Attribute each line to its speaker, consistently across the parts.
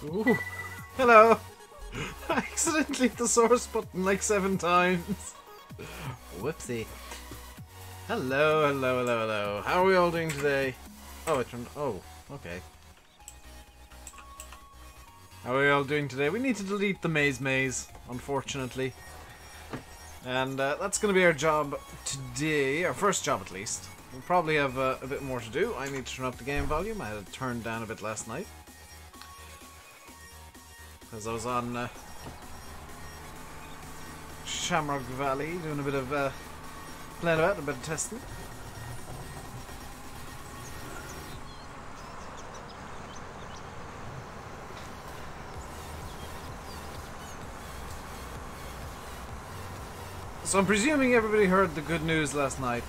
Speaker 1: Ooh, hello! I accidentally hit the source button like 7 times. Whoopsie. Hello, hello, hello, hello. How are we all doing today? Oh, it turned. Oh, okay. How are we all doing today? We need to delete the maze, unfortunately. And that's going to be our job today. Our first job, at least. We'll probably have a bit more to do. I need to turn up the game volume. I had it turned down a bit last night. Because I was on Shamrock Valley doing a bit of playing about, a bit of testing. So I'm presuming everybody heard the good news last night.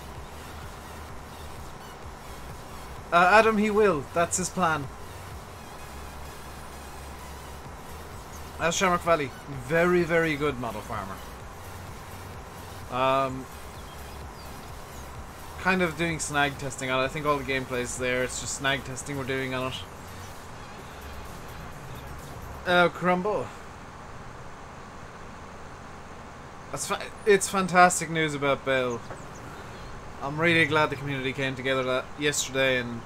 Speaker 1: Adam, he will. That's his plan. As Shamrock Valley, very, very good model farmer. Kind of doing snag testing on it. I think all the gameplay's there. It's just snag testing we're doing on it. Crumble. It's fantastic news about Bale. I'm really glad the community came together yesterday and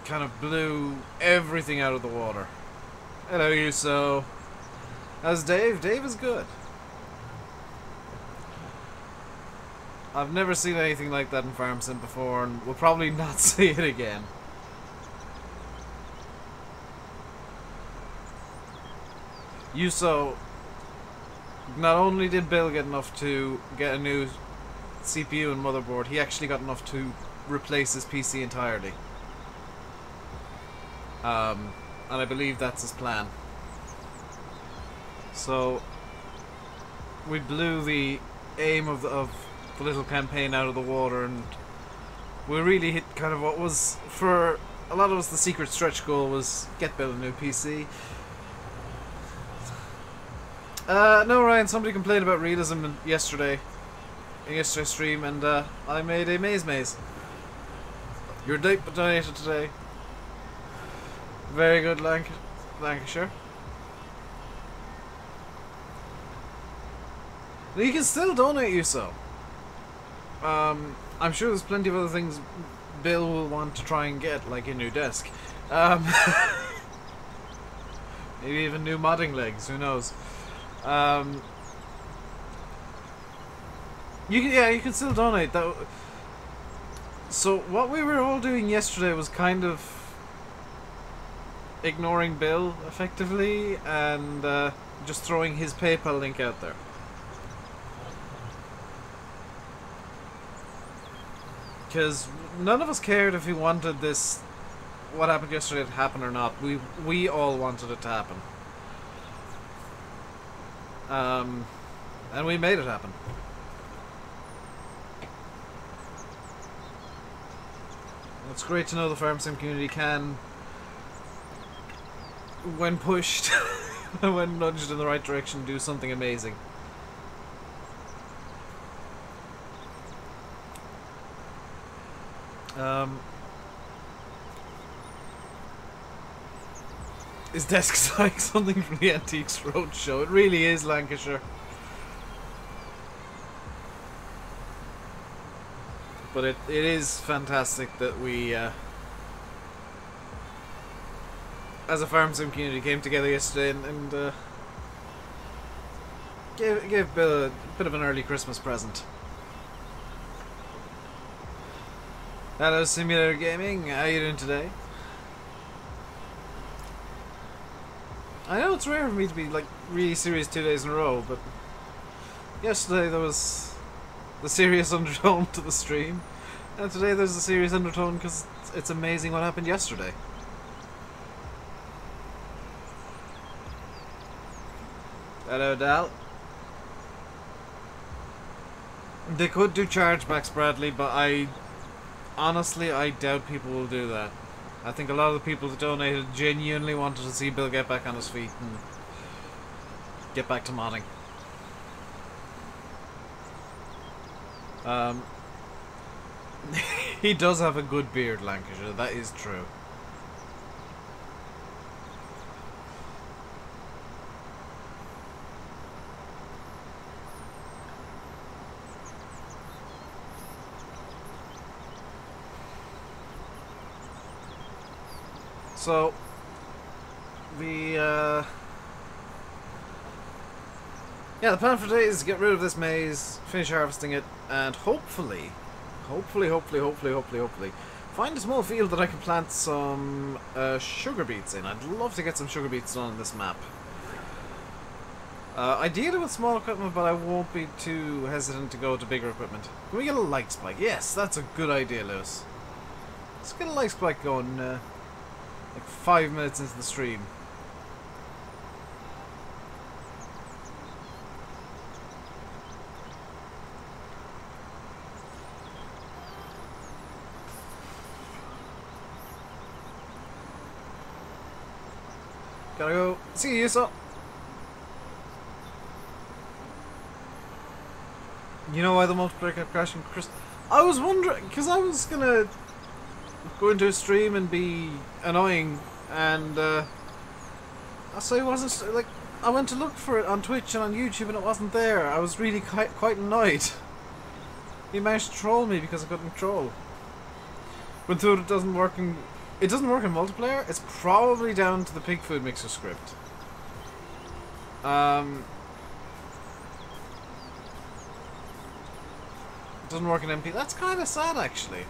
Speaker 1: kind of blew everything out of the water. Hello, Yuso. How's Dave? Dave is good. I've never seen anything like that in Farm Sim before, and we'll probably not see it again. Yuso, not only did Bill get enough to get a new CPU and motherboard, he actually got enough to replace his PC entirely. And I believe that's his plan. So we blew the aim of the little campaign out of the water, and we really hit kind of what was, for a lot of us, the secret stretch goal was get Bill a new PC. No, Ryan, somebody complained about Realism in yesterday's stream, and I made a maze. Your date donated today. Very good, Lancashire. You can still donate, Yuso. I'm sure there's plenty of other things Bill will want to try and get, like a new desk. Maybe even new modding legs, who knows. You can still donate. So what we were all doing yesterday was kind of ignoring Bill, effectively, and just throwing his PayPal link out there. Because none of us cared if he wanted this, what happened yesterday, to happen or not. We all wanted it to happen. And we made it happen. It's great to know the Farm Sim community can, when pushed, when nudged in the right direction, do something amazing. His desk's like something from the Antiques Roadshow. It really is, Lancashire. But it is fantastic that we, as a Farm Sim community, came together yesterday and gave Bill a bit of an early Christmas present. Hello, Simulator Gaming. How are you doing today? I know it's rare for me to be like really serious 2 days in a row, but yesterday there was the serious undertone to the stream, and today there's a serious undertone because it's amazing what happened yesterday. Hello, Dal. They could do chargebacks, Bradley, but honestly, I doubt people will do that. I think a lot of the people that donated genuinely wanted to see Bill get back on his feet and get back to modding. He does have a good beard, Lancashire. That is true. So, the plan for today is to get rid of this maize, finish harvesting it, and hopefully, find a small field that I can plant some sugar beets in. I'd love to get some sugar beets on this map. Ideally with small equipment, but I won't be too hesitant to go to bigger equipment. Can we get a light spike? Yes, that's a good idea, Lewis. Let's get a light spike going like 5 minutes into the stream. Gotta go. See you, so. You know why the multiplayer kept crashing, Chris? I was wondering, because I was gonna go into a stream and be annoying, and so it wasn't, like, I went to look for it on Twitch and on YouTube and it wasn't there. I was really quite annoyed. He managed to troll me because I couldn't troll. But though it doesn't work in multiplayer, it's probably down to the pig food mixer script. It doesn't work in MP. That's kind of sad, actually.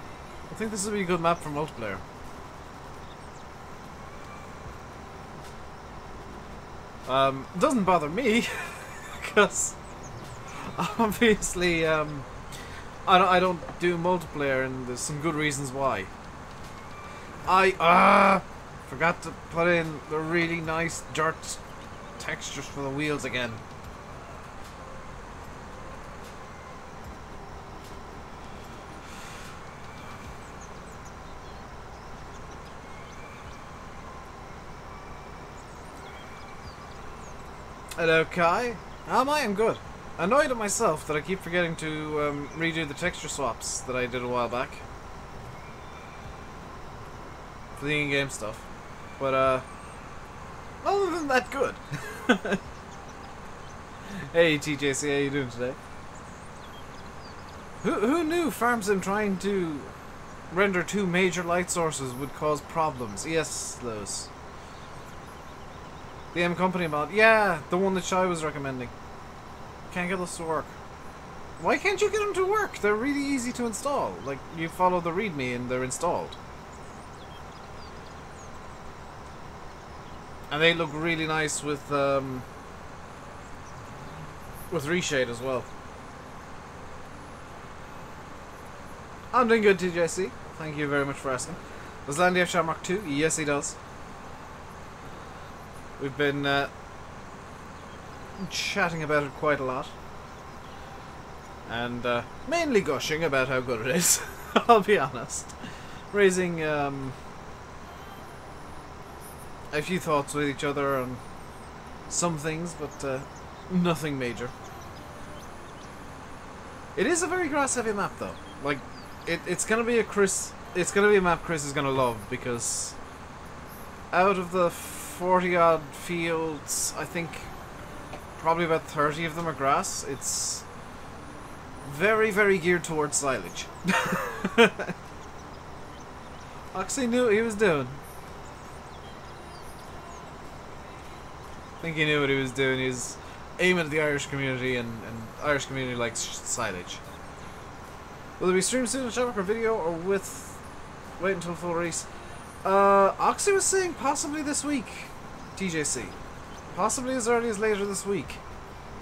Speaker 1: I think this would be a good map for multiplayer. It doesn't bother me, because obviously I don't do multiplayer, and there's some good reasons why. I forgot to put in the really nice dirt textures for the wheels again. Hello, Kai. How am I? I'm good. Annoyed at myself that I keep forgetting to redo the texture swaps that I did a while back for the in-game stuff. But other than that, good. Hey TJC, how you doing today? Who knew FarmSim trying to render 2 major light sources would cause problems? Yes, those. The M Company mod. Yeah, the one that Shai was recommending. Can't get those to work. Why can't you get them to work? They're really easy to install. Like, you follow the README and they're installed. And they look really nice with reshade as well. I'm doing good, TJC. Thank you very much for asking. Does Landy have Shamrock 2? Yes, he does. We've been chatting about it quite a lot. And mainly gushing about how good it is. I'll be honest. Raising a few thoughts with each other on some things, but nothing major. It is a very grass-heavy map, though. Like, it's gonna be a map Chris is gonna love, because out of the 40-odd fields, I think probably about 30 of them are grass. It's very, very geared towards silage. Oxy knew what he was doing. I think he knew what he was doing. He was aiming at the Irish community, and Irish community likes silage. Will there be stream soon, a Shamrock video, or wait until full release? Oxy was saying possibly this week, TJC. Possibly as early as later this week.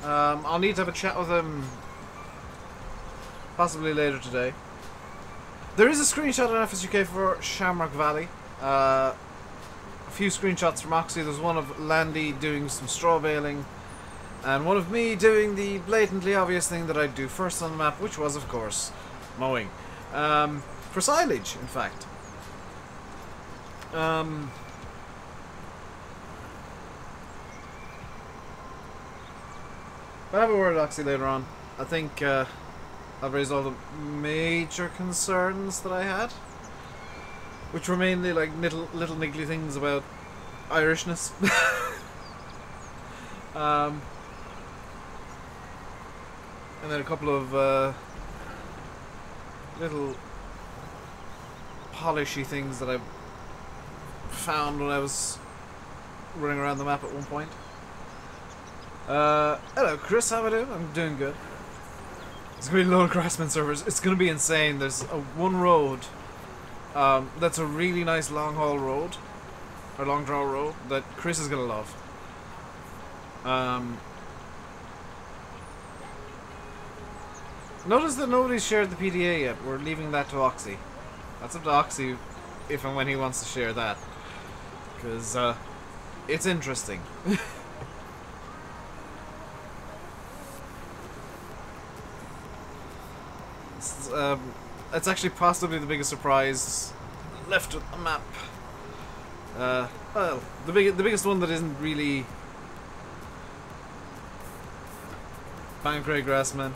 Speaker 1: I'll need to have a chat with him possibly later today. There is a screenshot on FSUK for Shamrock Valley. A few screenshots from Oxy. There's one of Landy doing some straw baling, and one of me doing the blatantly obvious thing that I'd do first on the map, which was, of course, mowing. For silage, in fact. I'll have a word with Oxy later on. I think I've raised all the major concerns that I had, which were mainly like little niggly things about Irishness. And then a couple of little polishy things that I've found when I was running around the map at one point. Hello Chris, how are you doing? I'm doing good. There's gonna be a load of Grassman servers. It's gonna be insane. There's one road that's a really nice long haul road, or long draw road, that Chris is gonna love. Notice that nobody's shared the PDA yet. We're leaving that to Oxy. That's up to Oxy if and when he wants to share that. Because, it's interesting. It's actually possibly the biggest surprise left with the map. Well, the biggest one that isn't really... Pancrate Grassman.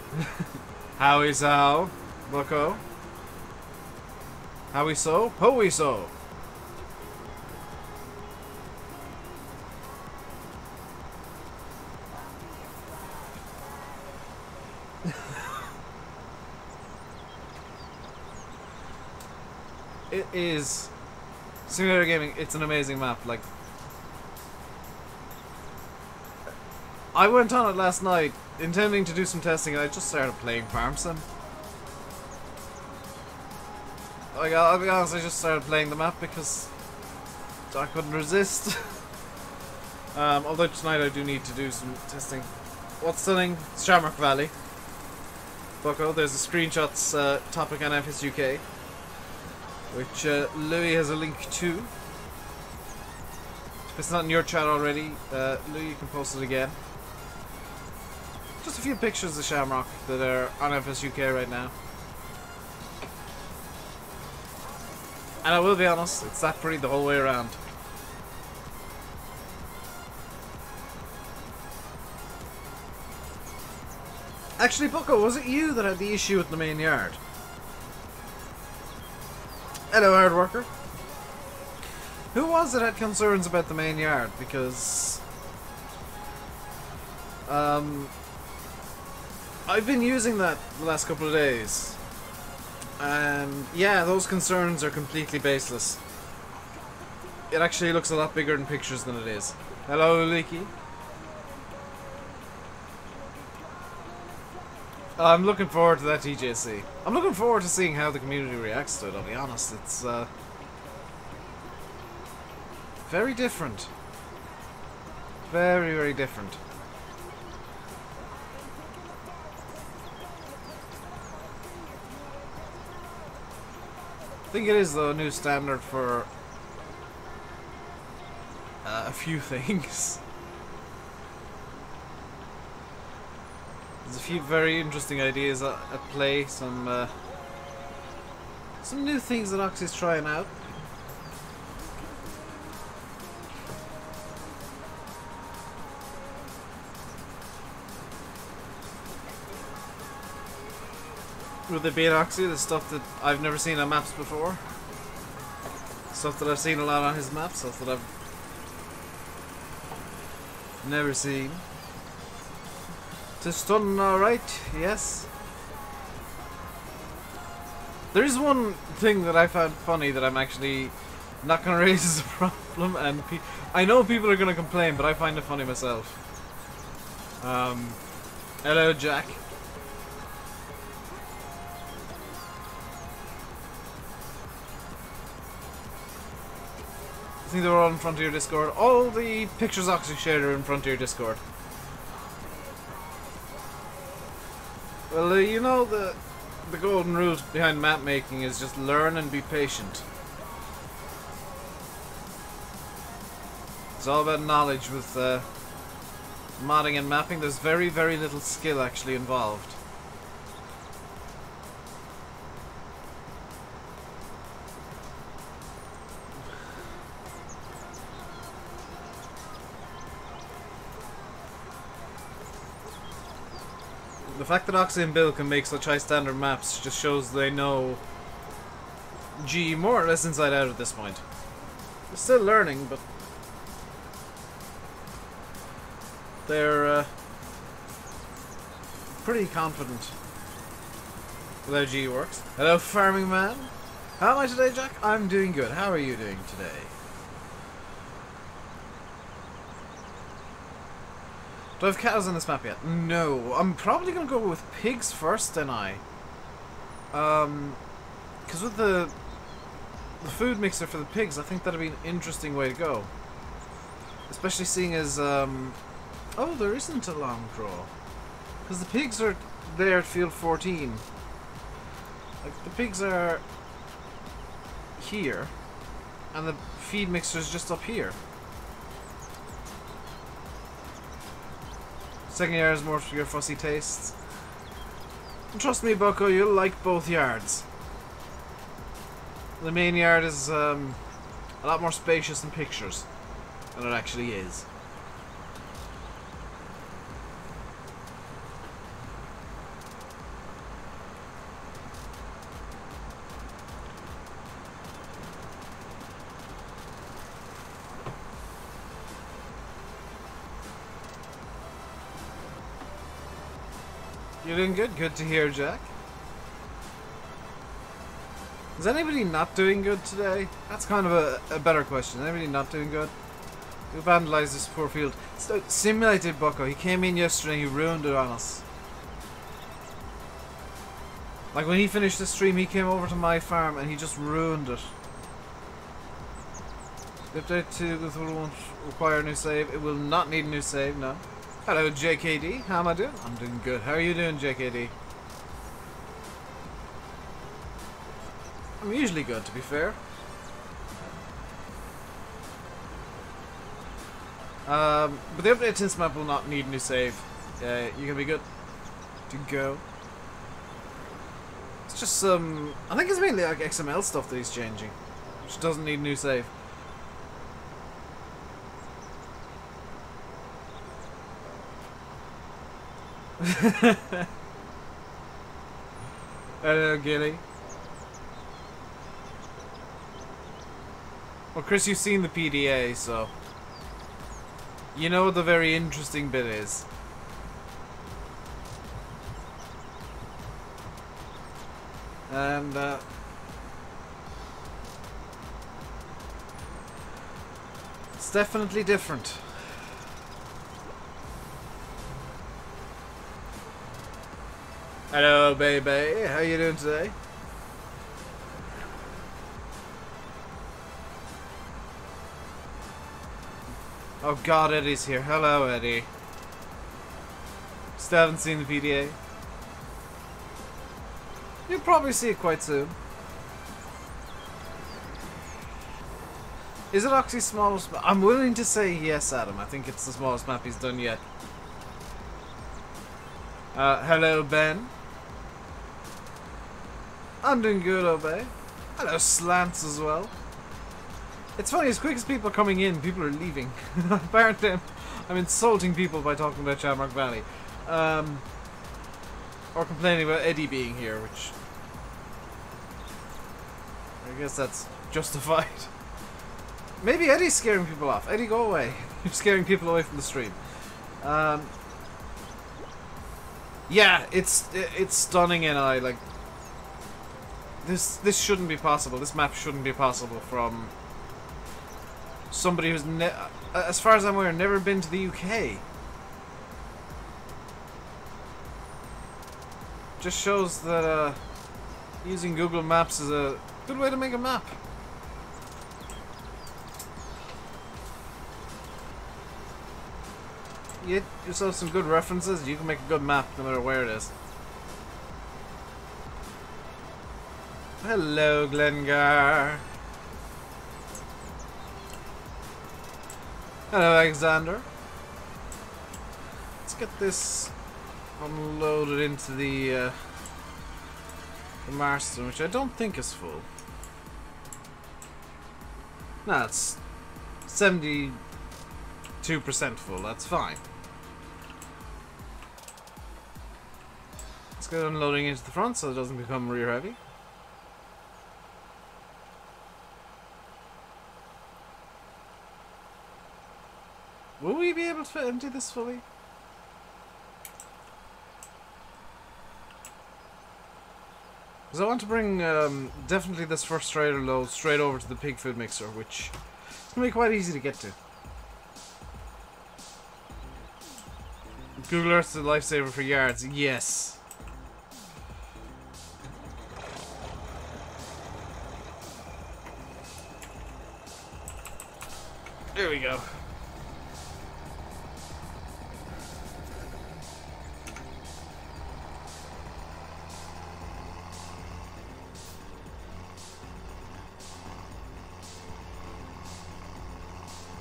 Speaker 1: Howie so? Bucko? Howie so? Howie so? It is Simulator Gaming. It's an amazing map. Like, I went on it last night intending to do some testing, and I just started playing Farm Sim. Like, I'll be honest, I just started playing the map because I couldn't resist. Although tonight I do need to do some testing. What's stunning? Shamrock Valley. Bucko, there's a screenshots topic on FS UK, which Louis has a link to. If it's not in your chat already, Louis, you can post it again. Just a few pictures of Shamrock that are on FS UK right now. And I will be honest, it's that pretty the whole way around. Actually, Bucko, was it you that had the issue with the main yard? Hello, hard worker. Who was it that had concerns about the main yard? Because I've been using that the last couple of days, and yeah, those concerns are completely baseless. It actually looks a lot bigger in pictures than it is. Hello, Leaky. I'm looking forward to that TJC. I'm looking forward to seeing how the community reacts to it, I'll be honest. It's very different. Very, very different. I think it is, though, a new standard for a few things. There's a few very interesting ideas at play, some new things that Oxy's trying out. With it being Oxy, the stuff that I've never seen on maps before. Stuff that I've seen a lot on his maps, stuff that I've never seen. It's done alright, yes. There is one thing that I found funny that I'm actually not going to raise as a problem, and I know people are going to complain, but I find it funny myself. Hello, Jack. I think they were all in front of your Discord. All the pictures Oxy shared are in front of your Discord. Well, you know, the golden rule behind map making is just learn and be patient. It's all about knowledge with modding and mapping. There's very, very little skill actually involved. The fact that Oxy and Bale can make such high standard maps just shows they know G more or less inside out at this point. They're still learning, but they're pretty confident with how G works. Hello, farming man. How am I today, Jack? I'm doing good. How are you doing today? Do I have cows on this map yet? No. I'm probably going to go with pigs first, then because with the food mixer for the pigs, I think that'd be an interesting way to go. Especially seeing as, oh, there isn't a long draw. Because the pigs are there at field 14. Like, the pigs are here, and the feed mixer is just up here. Second yard is more for your fussy tastes. And trust me, Bucko, you'll like both yards. The main yard is a lot more spacious in pictures than it actually is. You're doing good? Good to hear, Jack. Is anybody not doing good today? That's kind of a better question. Anybody not doing good? Who vandalized this poor field? Simulated Bucko. He came in yesterday and he ruined it on us. Like when he finished the stream, he came over to my farm and he just ruined it. Update 2 won't require a new save. It will not need a new save, no. Hello, JKD. How am I doing? I'm doing good. How are you doing, JKD? I'm usually good, to be fair. But the update to this map will not need a new save. You're gonna be good to go. It's just some... I think it's mainly like XML stuff that he's changing, which doesn't need a new save. Hello, Gilly. Well, Chris, you've seen the PDA, so you know what the very interesting bit is. And it's definitely different. Hello, baby. How you doing today? Oh God, Eddie's here. Hello, Eddie. Still haven't seen the PDA. You'll probably see it quite soon. Is it Oxy's smallest map? I'm willing to say yes, Adam. I think it's the smallest map he's done yet. Hello, Ben. I'm doing good, Obey. Hello, Slants as well. It's funny, as quick as people are coming in, people are leaving. Apparently, I'm insulting people by talking about Shamrock Valley. Or complaining about Eddie being here, which... I guess that's justified. Maybe Eddie's scaring people off. Eddie, go away. You're scaring people away from the stream. Yeah, it's stunning, and like... This shouldn't be possible. This map shouldn't be possible from somebody who's, as far as I'm aware, never been to the UK. Just shows that using Google Maps is a good way to make a map. You get yourself some good references, you can make a good map no matter where it is. Hello, Glengar. Hello, Alexander. Let's get this unloaded into the Marston, which I don't think is full. No, it's 72% full. That's fine. Let's get unloading into the front so it doesn't become rear heavy. Will we be able to empty this fully? Because I want to bring definitely this first trailer load straight over to the pig food mixer, which is going to be quite easy to get to. Google Earth's a lifesaver for yards. Yes. There we go.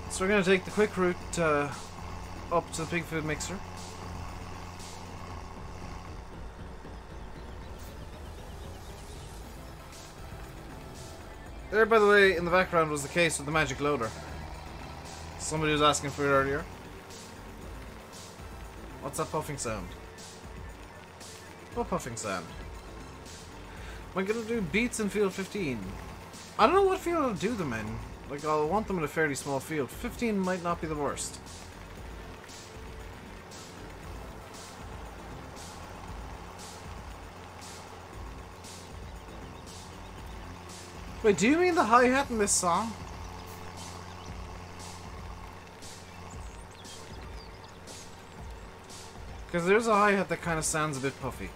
Speaker 1: So we're going to take the quick route up to the pig food mixer. There, by the way, in the background was the case with the magic loader. Somebody was asking for it earlier. What's that puffing sound? What puffing sound? Am I going to do beats in field 15? I don't know what field I'll do them in. Like, I'll want them in a fairly small field. 15 might not be the worst. Wait, do you mean the hi-hat in this song? Because there's a hi-hat that kind of sounds a bit puffy.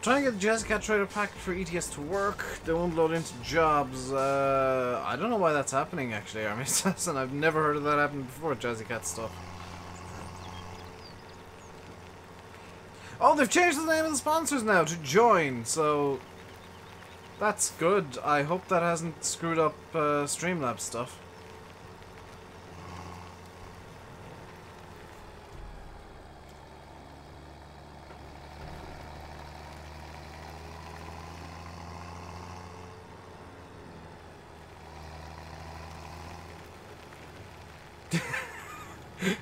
Speaker 1: Trying to get the Jazzycat trailer pack for ETS to work. They won't load into jobs. I don't know why that's happening, actually, Army Assassin. I've never heard of that happening before, Jazzycat stuff. Oh, they've changed the name of the sponsors now to Join, so that's good. I hope that hasn't screwed up Streamlabs stuff.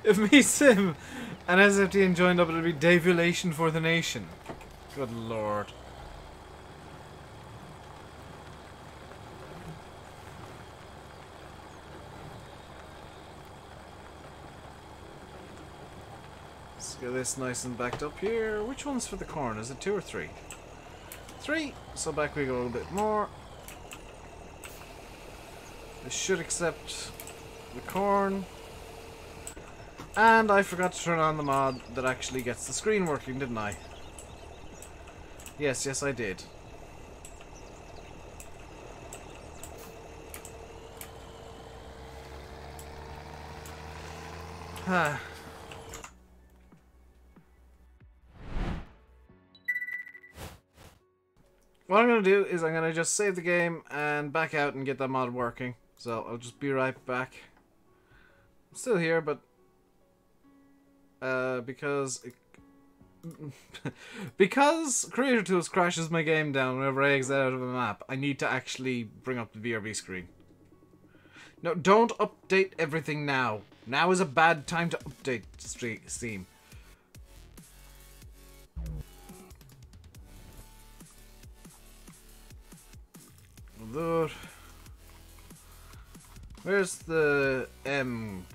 Speaker 1: If me, Sim, and SFTN joined up, it would be Davulation for the nation. Good lord. Let's get this nice and backed up here. Which one's for the corn? Is it 2 or 3? 3. So back we go a little bit more. This should accept the corn. And I forgot to turn on the mod that actually gets the screen working, didn't I? Yes, yes I did. What I'm going to do is I'm going to just save the game and back out and get that mod working. So I'll just be right back. I'm still here, but because Creator Tools crashes my game down whenever I exit out of a map, I need to actually bring up the VRB screen. No, don't update everything now. Now is a bad time to update Steam. Lord. Where's the M?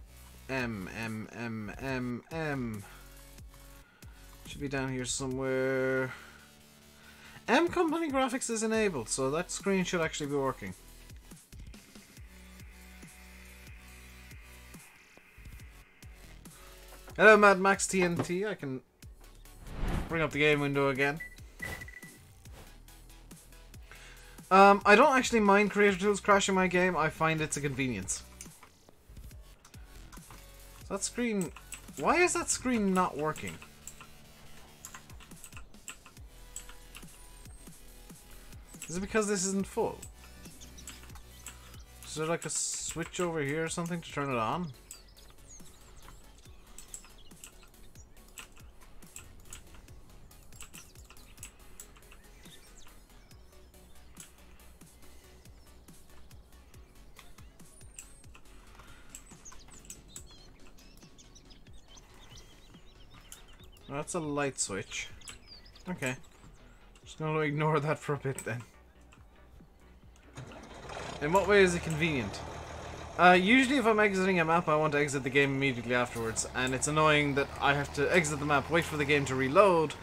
Speaker 1: Should be down here somewhere. M Company Graphics is enabled, so that screen should actually be working. Hello, Mad Max TNT. I can bring up the game window again. I don't actually mind Creator Tools crashing my game. I find it's a convenience. That screen... Why is that screen not working? Is it because this isn't full? Is there like a switch over here or something to turn it on? That's a light switch. Okay. Just gonna ignore that for a bit then. In what way is it convenient? Usually if I'm exiting a map, I want to exit the game immediately afterwards, and it's annoying that I have to exit the map, wait for the game to reload,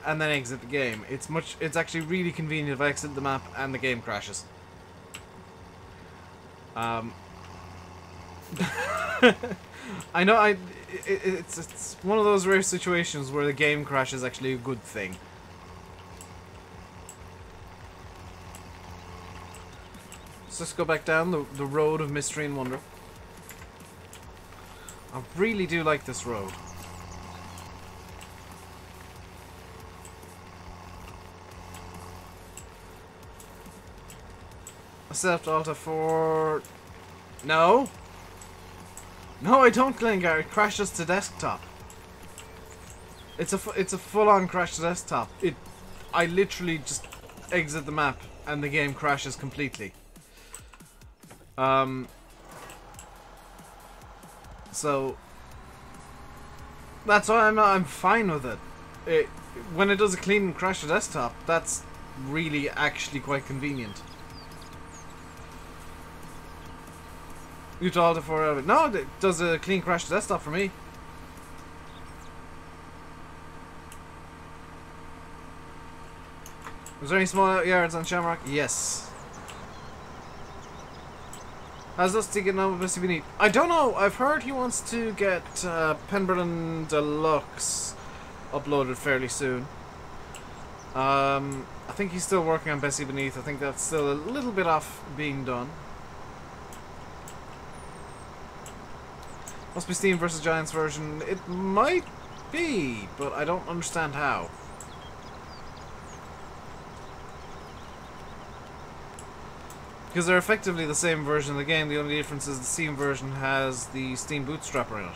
Speaker 1: and then exit the game. It's actually really convenient if I exit the map and the game crashes. I know. It's one of those rare situations where the game crash is actually a good thing. So let's go back down the road of mystery and wonder. I really do like this road. Accept Alta for... No! No, I don't, Glengar. It crashes to desktop. It's a full-on crash to desktop. I literally just exit the map and the game crashes completely. So that's why I'm fine with it. When it does a clean crash to desktop, that's really actually quite convenient. You told it for no, it does a clean crash to desktop for me. Was there any small yards on Shamrock? Yes. How's Dusty getting on with Mr. Beneath? I don't know. I've heard he wants to get Pemberton Deluxe uploaded fairly soon. I think he's still working on Bessie Beneath. I think that's still a little bit off being done. Must be Steam vs. Giants version. It might be, but I don't understand how. Because they're effectively the same version of the game, the only difference is the Steam version has the Steam Bootstrapper in it.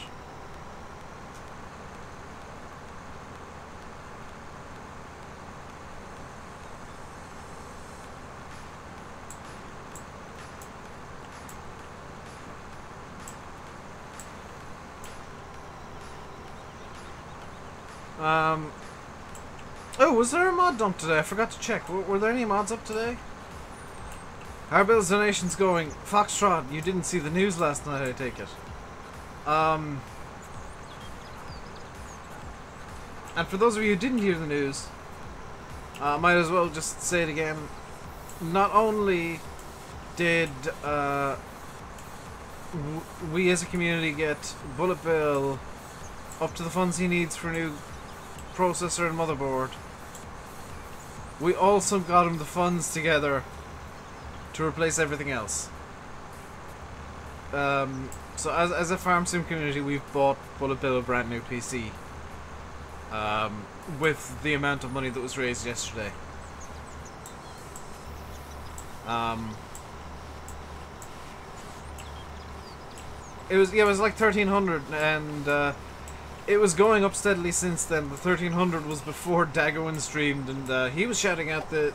Speaker 1: Oh, was there a mod dump today? I forgot to check. Were there any mods up today? How are Bill's donations going? Foxtrot, you didn't see the news last night, I take it. And for those of you who didn't hear the news, might as well just say it again. Not only did we as a community get Bullet Bill up to the funds he needs for a new processor and motherboard, we also got him the funds together to replace everything else. So as a farm sim community, we've bought Bullet Bill a brand new PC with the amount of money that was raised yesterday. It was like 1300, and it was going up steadily since then. The 1300 was before Daggerwin streamed, and he was shouting out the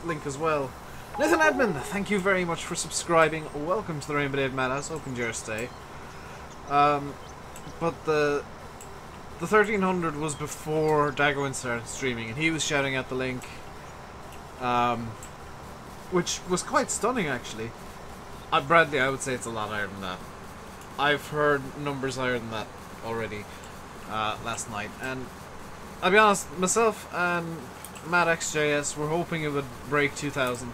Speaker 1: link as well. Nathan Edmund, thank you very much for subscribing. Welcome to the RainbowDave Madhouse. Hope you enjoy your stay. But the 1300 was before Daggerwin started streaming, and he was shouting out the link, which was quite stunning, actually. Bradley, I would say it's a lot higher than that. I've heard numbers higher than that already last night, and I'll be honest, myself and MattXJS were hoping it would break 2000.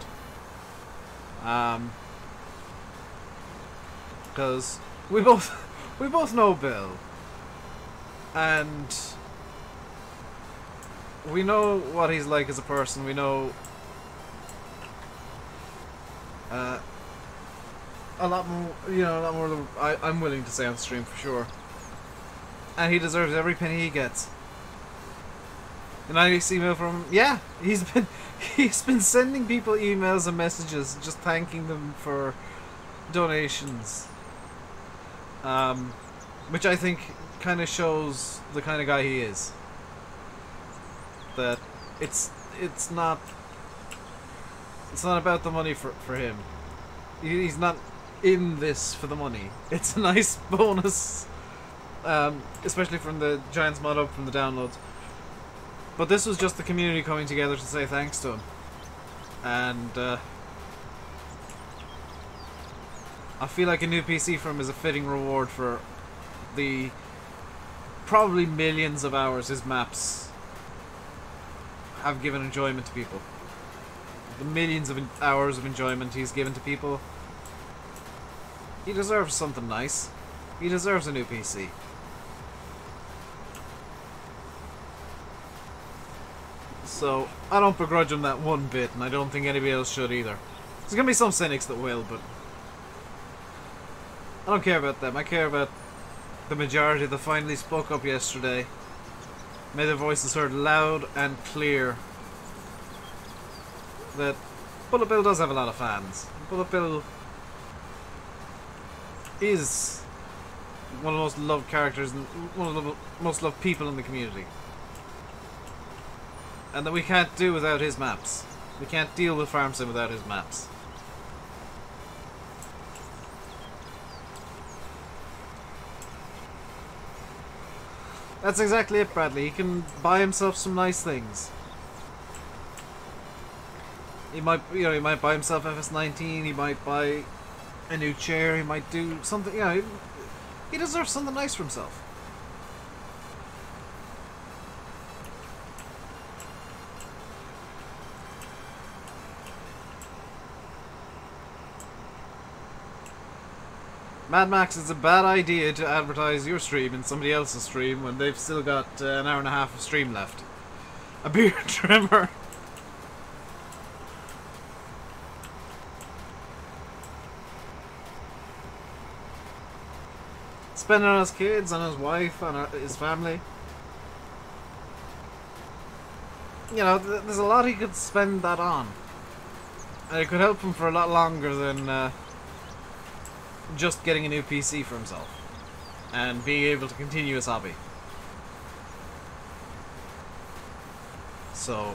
Speaker 1: Because we both know Bill, and we know what he's like as a person. We know a lot more, a lot more than I'm willing to say on stream for sure. And he deserves every penny he gets. A nice email from him. Yeah, he's been sending people emails and messages just thanking them for donations. Which I think kind of shows the kind of guy he is. That it's not about the money for him. He's not in this for the money. It's a nice bonus, especially from the Giants mod up from the downloads. But this was just the community coming together to say thanks to him. And I feel like a new PC for him is a fitting reward for the probably millions of hours his maps have given enjoyment to people. The millions of hours of enjoyment he's given to people. He deserves something nice. He deserves a new PC. So, I don't begrudge him that one bit, and I don't think anybody else should either. There's gonna be some cynics that will, but I don't care about them. I care about the majority that finally spoke up yesterday. Made their voices heard loud and clear. That Bullet Bill does have a lot of fans. Bullet Bill is one of the most loved characters and one of the most loved people in the community. And that we can't do without his maps. We can't deal with Farm Sim without his maps. That's exactly it, Bradley. He can buy himself some nice things. He might, you know, he might buy himself FS19. He might buy a new chair. He might do something. You know, he deserves something nice for himself. Mad Max, it's a bad idea to advertise your stream in somebody else's stream when they've still got an hour and a half of stream left. A beard trimmer. Spending on his kids, on his wife, on his family. You know, there's a lot he could spend that on. And it could help him for a lot longer than just getting a new PC for himself. And being able to continue his hobby. So,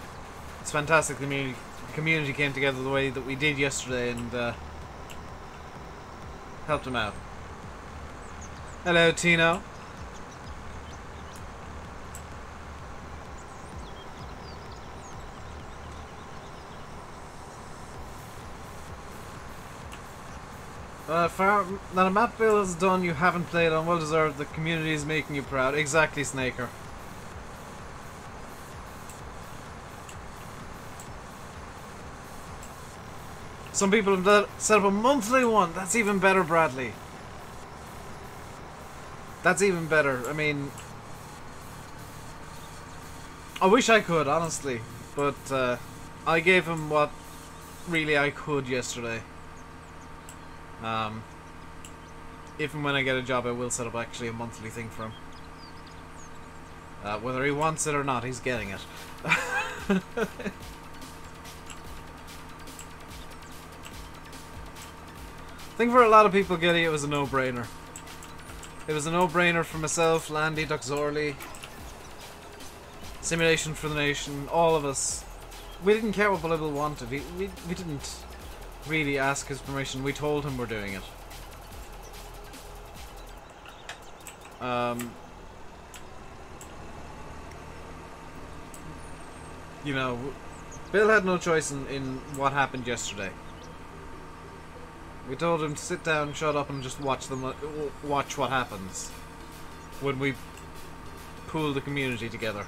Speaker 1: it's fantastic the community came together the way that we did yesterday and helped him out. Hello, Tino. Now the map build is done, you haven't played on, well deserved, the community is making you proud. Exactly, Snaker. Some people have set up a monthly one, that's even better, Bradley. That's even better, I mean... I wish I could, honestly, but I gave him what really I could yesterday. If and when I get a job, I will set up actually a monthly thing for him. Whether he wants it or not, he's getting it. I think for a lot of people getting it was a no-brainer. It was a no-brainer for myself, Landy, Duxorley, Simulation for the Nation, all of us. We didn't care what Bullet Bill wanted. We didn't really ask his permission. We told him we're doing it. You know, Bill had no choice in what happened yesterday. We told him to sit down, shut up, and just watch what happens when we pool the community together.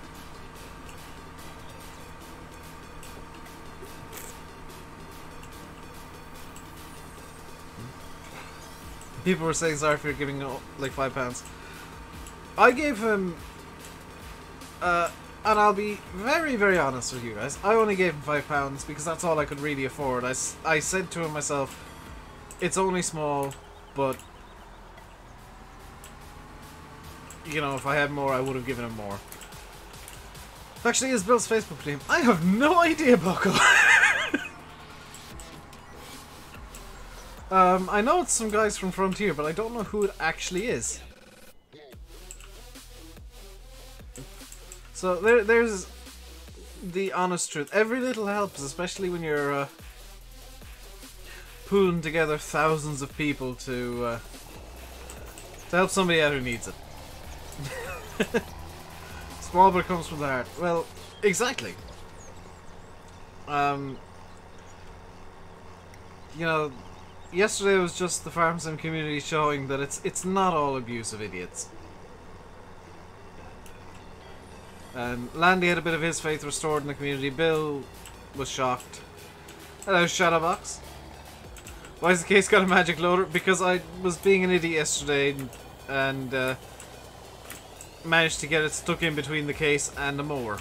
Speaker 1: People were saying sorry for giving like £5. I gave him, and I'll be very, very honest with you guys. I only gave him £5 because that's all I could really afford. I said to him myself, it's only small, but you know, if I had more, I would have given him more. Actually, is Bill's Facebook name? I have no idea, Buckle. I know it's some guys from Frontier, but I don't know who it actually is. So there's the honest truth. Every little helps, especially when you're pooling together thousands of people to help somebody out who needs it. Small but it comes from the heart. Well, exactly. You know, yesterday was just the Farm Sim community showing that it's not all abusive idiots. And Landy had a bit of his faith restored in the community. Bill was shocked. Hello, Shadowbox. Why has the case got a magic loader? Because I was being an idiot yesterday and managed to get it stuck in between the case and the mower.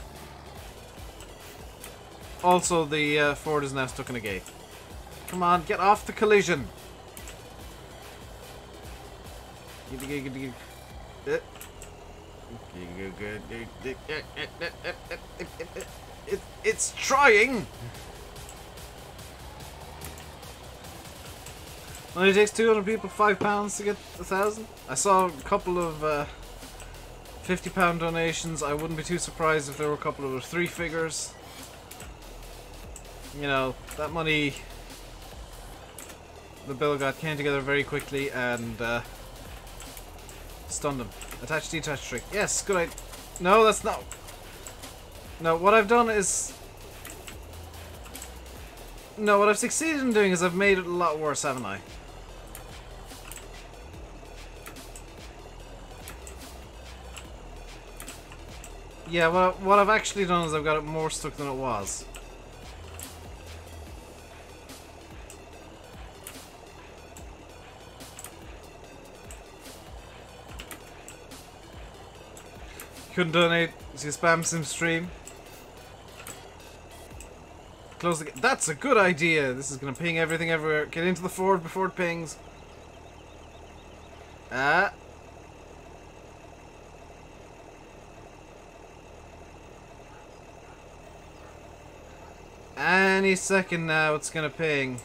Speaker 1: Also, the Ford is now stuck in a gate. Come on, get off the collision! It's trying! Only takes 200 people £5 to get 1,000. I saw a couple of £50 donations. I wouldn't be too surprised if there were a couple of 3 figures. You know, that money the bill got came together very quickly and stunned him. Attach detach trick. Yes, good idea. No, that's not. No, what I've done is. No, what I've succeeded in doing is I've made it a lot worse, haven't I? Yeah, what I've actually done is I've got it more stuck than it was. Couldn't donate, so you spam sim stream. Close the gate. That's a good idea. This is gonna ping everything everywhere. Get into the Ford before it pings. Ah. Any second now it's gonna ping.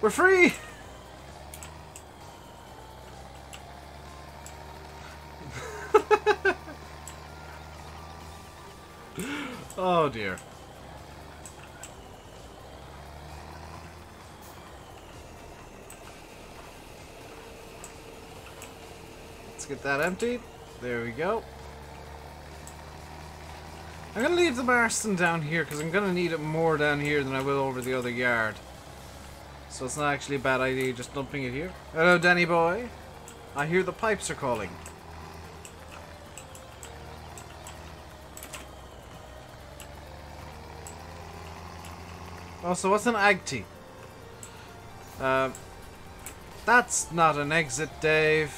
Speaker 1: We're free! Oh dear. Let's get that emptied. There we go. I'm gonna leave the Marston down here because I'm gonna need it more down here than I will over the other yard. So it's not actually a bad idea just dumping it here. Hello, Danny boy. I hear the pipes are calling. Also, what's an agti? That's not an exit, Dave.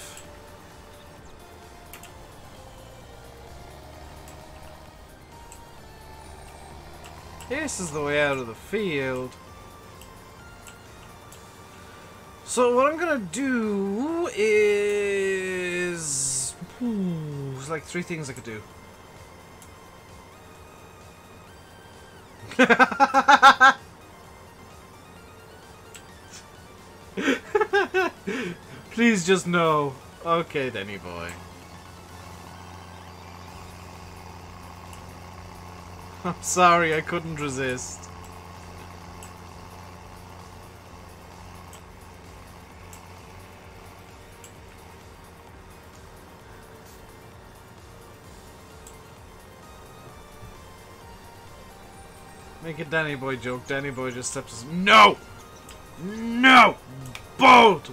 Speaker 1: This is the way out of the field. So what I'm gonna do is... there's like 3 things I could do. Please just no. Okay, Denny boy. I'm sorry, I couldn't resist. Make a Danny boy joke. Danny boy just steps. No! No! Bolt!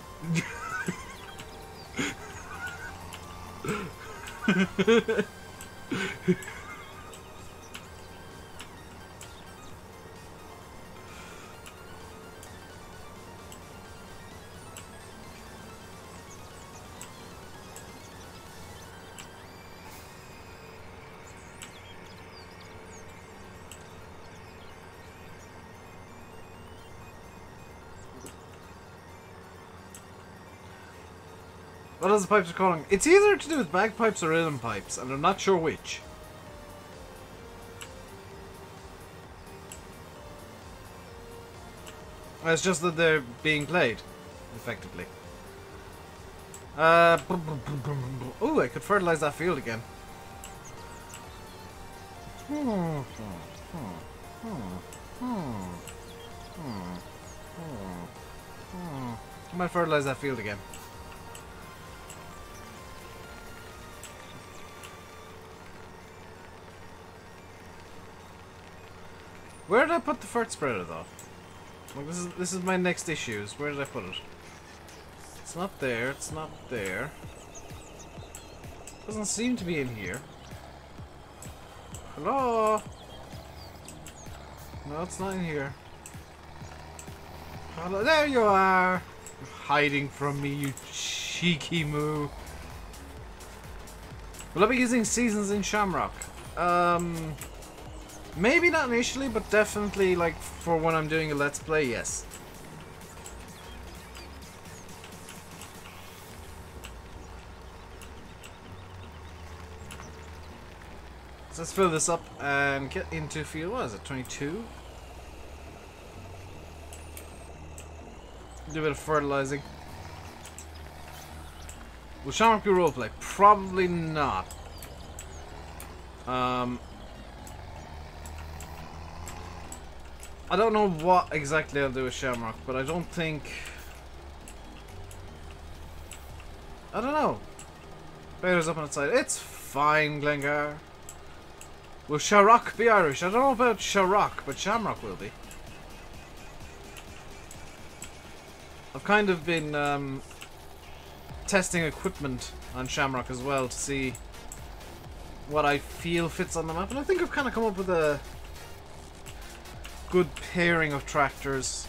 Speaker 1: What are the pipes are calling? It's either to do with bagpipes or rhythm pipes, and I'm not sure which. It's just that they're being played, effectively. Oh, I could fertilize that field again. I might fertilize that field again. Where did I put the fert spreader though? Like, this is my next issues. Where did I put it? It's not there. It's not there. Doesn't seem to be in here. Hello? No, it's not in here. Hello, there you are! You're hiding from me, you cheeky moo. Will I be using seasons in Shamrock? Maybe not initially, but definitely like for when I'm doing a let's play, yes. So let's fill this up and get into field, what is it, 22? Do a bit of fertilizing. Will Shamrock be roleplay? Probably not. I don't know what exactly I'll do with Shamrock, but I don't think... I don't know. Bale's up on its side. It's fine, Glengar. Will Shamrock be Irish? I don't know about Shamrock, but Shamrock will be. I've kind of been testing equipment on Shamrock as well to see what I feel fits on the map, and I think I've kind of come up with a good pairing of tractors,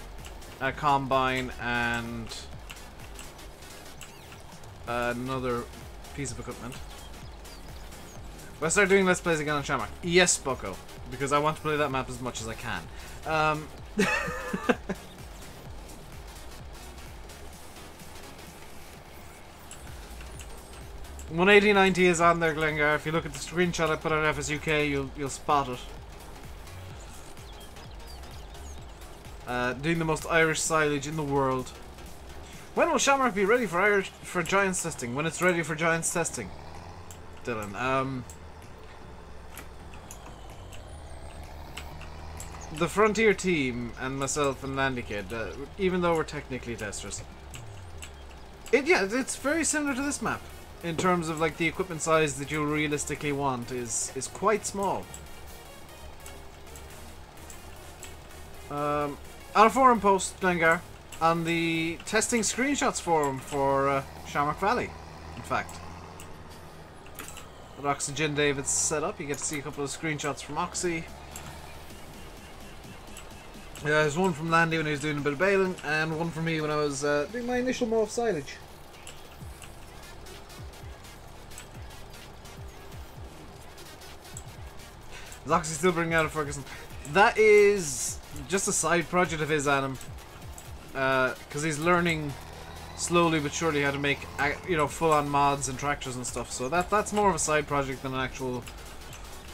Speaker 1: a combine, and another piece of equipment. Will I start doing Let's Plays again on Shamrock? Yes, Bucko, because I want to play that map as much as I can. 18090 is on there, Glengar. If you look at the screenshot I put on FSUK, you'll spot it. Doing the most Irish silage in the world. When will Shamrock be ready for Giants testing? When it's ready for Giants testing, Dylan. The Frontier team and myself and Landy Kid, even though we're technically testers, it's very similar to this map. In terms of like the equipment size that you'll realistically want is quite small. On a forum post, Glengar, on the testing screenshots forum for Shamrock Valley, in fact. With Oxygen David's set up, you get to see a couple of screenshots from Oxy. There's one from Landy when he was doing a bit of baling, and one from me when I was doing my initial mow of silage. Is Oxy still bringing out a Ferguson? That is just a side project of his, Adam. Because he's learning slowly but surely how to make, full-on mods and tractors and stuff. So that's more of a side project than an actual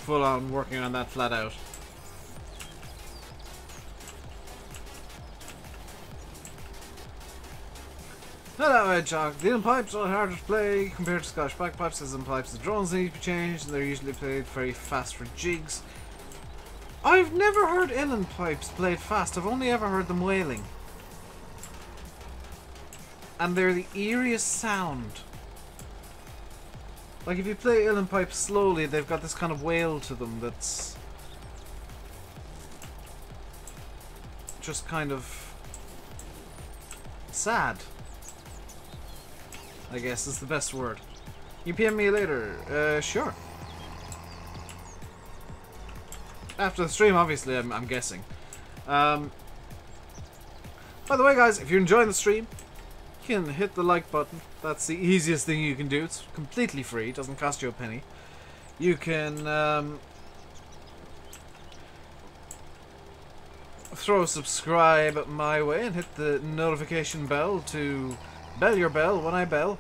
Speaker 1: full-on working on that flat out. Hello, Hedgehog. The pipes are harder to play compared to Scottish bagpipes, as in pipes the drones need to be changed, and they're usually played very fast for jigs. I've never heard uilleann pipes played fast. I've only ever heard them wailing. And they're the eeriest sound. Like if you play uilleann pipes slowly, they've got this kind of wail to them that's just kind of sad, I guess is the best word. You PM me later? Sure. After the stream, obviously, I'm guessing. By the way, guys, if you're enjoying the stream, you can hit the like button. That's the easiest thing you can do. It's completely free. It doesn't cost you a penny. You can throw a subscribe my way and hit the notification bell to bell your bell when I bell.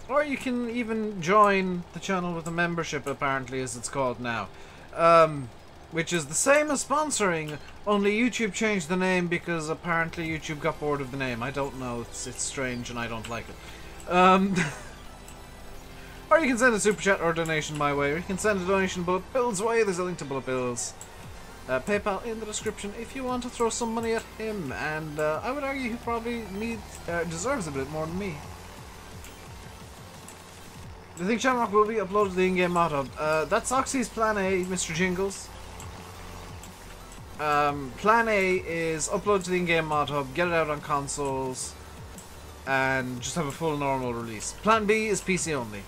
Speaker 1: Or you can even join the channel with a membership, apparently, as it's called now. Which is the same as sponsoring, only YouTube changed the name because apparently YouTube got bored of the name. I don't know, it's strange and I don't like it. Or you can send a super chat or a donation my way, or you can send a donation Bullet Bill's way. There's a link to Bullet Bill's PayPal in the description if you want to throw some money at him, and I would argue he probably deserves a bit more than me. Do you think Shamrock will be uploaded to the in-game motto? That's Oxy's plan A, Mr. Jingles. Plan A is upload to the in-game mod hub, get it out on consoles, and just have a full normal release. Plan B is PC only.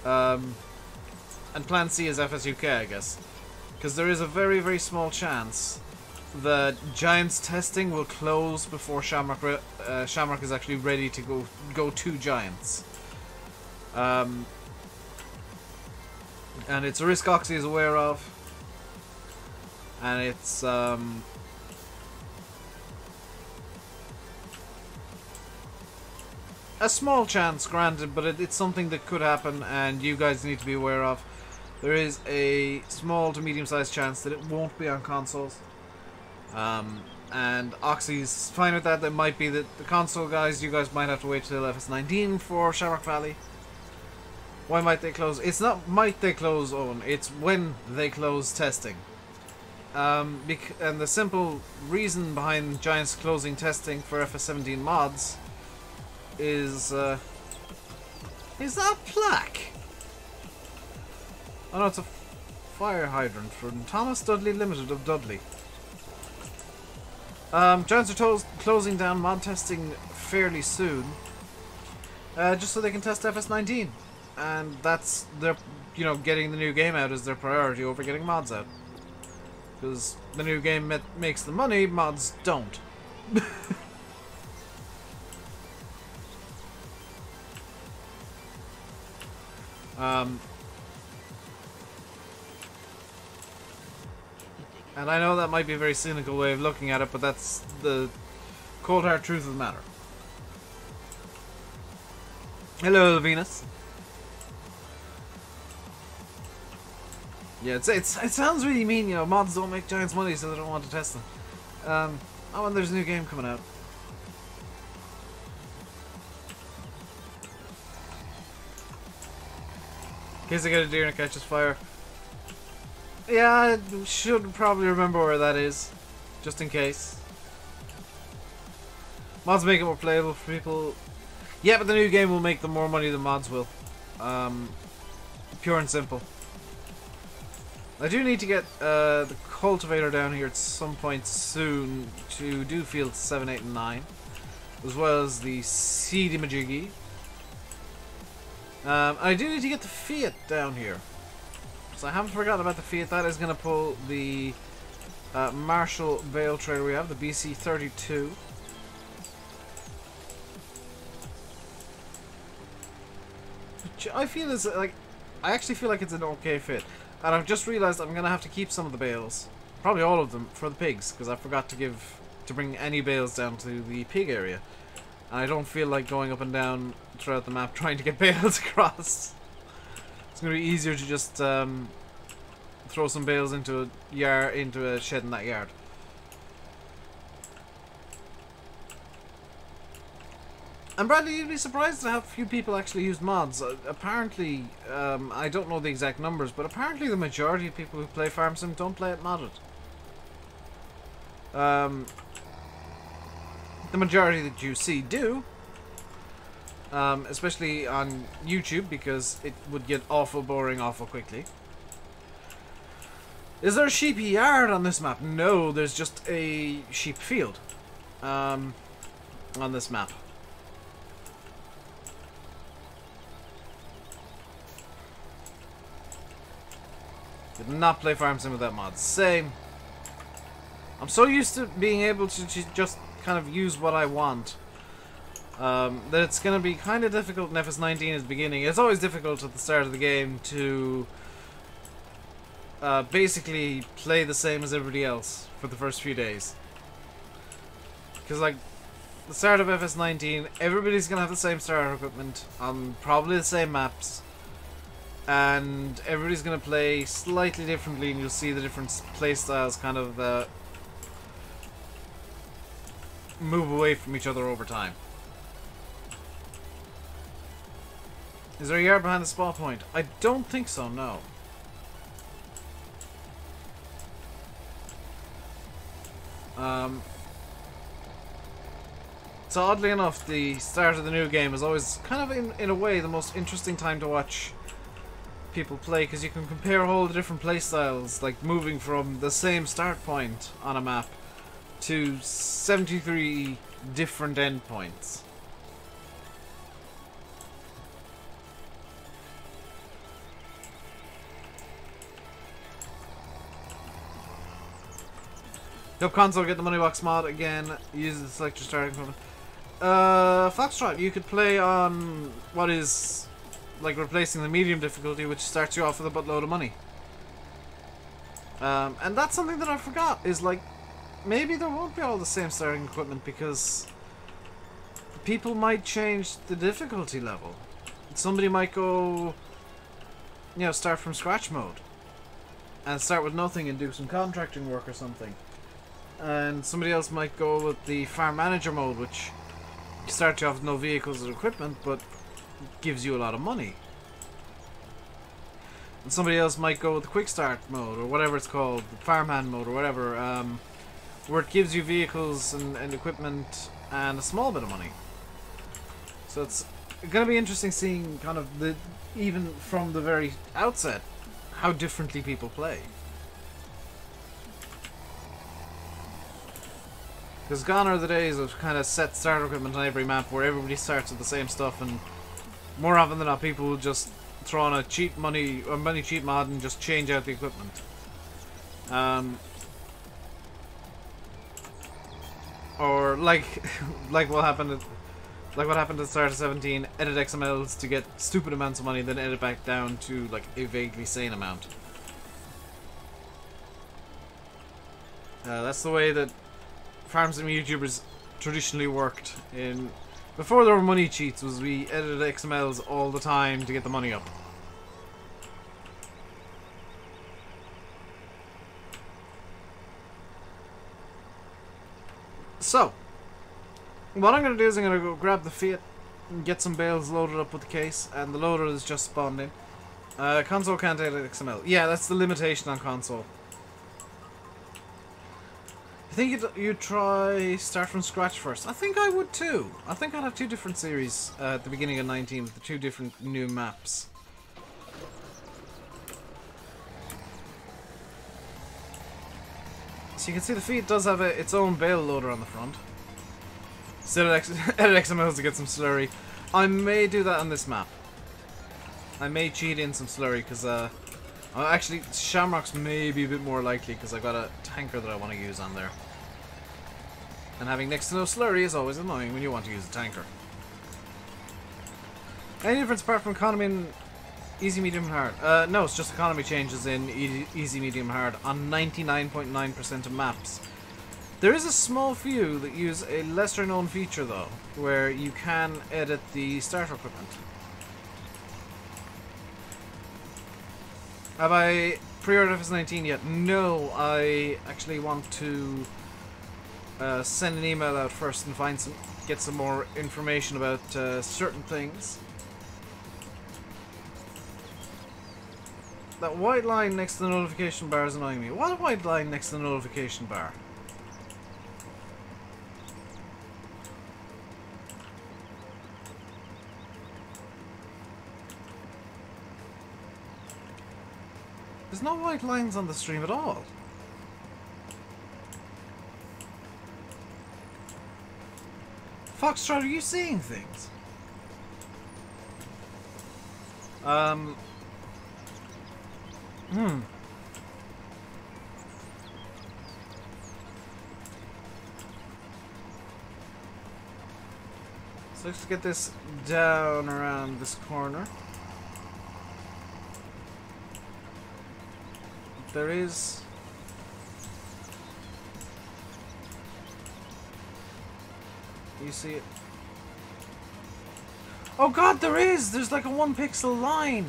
Speaker 1: And Plan C is FSUK, I guess. Because there is a very, very small chance that Giants testing will close before Shamrock is actually ready to go to Giants. And it's a risk Oxy is aware of. And it's a small chance, granted, but it's something that could happen and you guys need to be aware of. There is a small to medium-sized chance that it won't be on consoles. And Oxy's fine with that. It might be that the console guys, you guys might have to wait till FS19 for Shamrock Valley. Why might they close? It's not might they close, Owen. It's when they close testing. And the simple reason behind Giants closing testing for FS17 mods is that plaque? Oh no, it's a fire hydrant from Thomas Dudley Limited of Dudley. Giants are closing down mod testing fairly soon, just so they can test FS19, and that's their, getting the new game out is their priority over getting mods out, because the new game makes the money, mods don't. And I know that might be a very cynical way of looking at it, but that's the cold hard truth of the matter. Hello, Venus. Yeah, it sounds really mean, mods don't make Giants money, so they don't want to test them. Oh, and there's a new game coming out. In case I get a deer and it catches fire. Yeah, I should probably remember where that is, just in case. Mods make it more playable for people. Yeah, but the new game will make them more money than mods will. Pure and simple. I do need to get the cultivator down here at some point soon to do fields 7, 8, and 9, as well as the seedy majiggy. I do need to get the Fiat down here. So I haven't forgotten about the Fiat. That is going to pull the Marshall Bale trailer we have, the BC32. Which I feel is I actually feel like it's an okay fit. And I've just realised I'm going to have to keep some of the bales, probably all of them, for the pigs, because I forgot to bring any bales down to the pig area. And I don't feel like going up and down throughout the map trying to get bales across. It's going to be easier to just throw some bales into a shed in that yard. And Bradley, you'd be surprised to have few people actually use mods. Apparently, I don't know the exact numbers, but apparently the majority of people who play Farm Sim don't play it modded. The majority that you see do, especially on YouTube, because it would get awful boring awful quickly. Is there a sheepy yard on this map? No, there's just a sheep field on this map. Did not play Farm Sim without mods. Same. I'm so used to being able to just kind of use what I want that it's going to be kind of difficult in FS19 at the beginning. It's always difficult at the start of the game to basically play the same as everybody else for the first few days. Because like the start of FS19, everybody's going to have the same starter equipment on probably the same maps. And everybody's going to play slightly differently, and you'll see the different play styles kind of move away from each other over time. Is there a yard behind the spawn point? I don't think so, no. So oddly enough, the start of the new game is always kind of in a way the most interesting time to watch people play, because you can compare all the different play styles, like moving from the same start point on a map to 73 different endpoints. Up console, get the money box mod again. Use the select your starting equipment. Foxtrot, you could play on what is like replacing the medium difficulty, which starts you off with a buttload of money. And that's something that I forgot, is like, maybe there won't be all the same starting equipment because people might change the difficulty level. Somebody might go, you know, start from scratch mode and start with nothing and do some contracting work or something. And somebody else might go with the farm manager mode, which starts you off with no vehicles or equipment, but gives you a lot of money. And somebody else might go with the quick start mode, or whatever it's called, the farmhand mode, or whatever, where it gives you vehicles and equipment and a small bit of money. So it's going to be interesting seeing kind of the, even from the very outset, how differently people play. Because gone are the days of kind of set starter equipment on every map where everybody starts with the same stuff, and more often than not people will just throw on a cheap money cheat mod and just change out the equipment. Or like what happened at the start of 17, edit XMLs to get stupid amounts of money, then edit back down to like a vaguely sane amount. That's the way that farms and YouTubers traditionally worked in before there were money cheats. Was we edited XMLs all the time to get the money up. So what I'm going to do is I'm going to go grab the Fiat and get some bales loaded up with the case, and the loader is just spawned in. Console can't edit XML. Yeah, that's the limitation on console. I think you'd try start from scratch first. I think I would too. I think I'd have two different series at the beginning of 19 with the two different new maps. So you can see the Fiat does have its own bale loader on the front. Still edit XMLs to get some slurry. I may do that on this map. I may cheat in some slurry because actually, Shamrocks may be a bit more likely because I got a tanker that I want to use on there. And having next to no slurry is always annoying when you want to use a tanker. Any difference apart from economy and easy, medium, hard? No, it's just economy changes in easy, medium, hard on 99.9% of maps. There is a small few that use a lesser known feature though, where you can edit the starter equipment. Have I pre-ordered FS19 yet? No, I actually want to send an email out first and get some more information about certain things. That white line next to the notification bar is annoying me. What white line next to the notification bar? There's no white lines on the stream at all. Foxtrot, are you seeing things? So let's get this down around this corner. There is... You see it? Oh god, there is! There's like a 1 pixel line!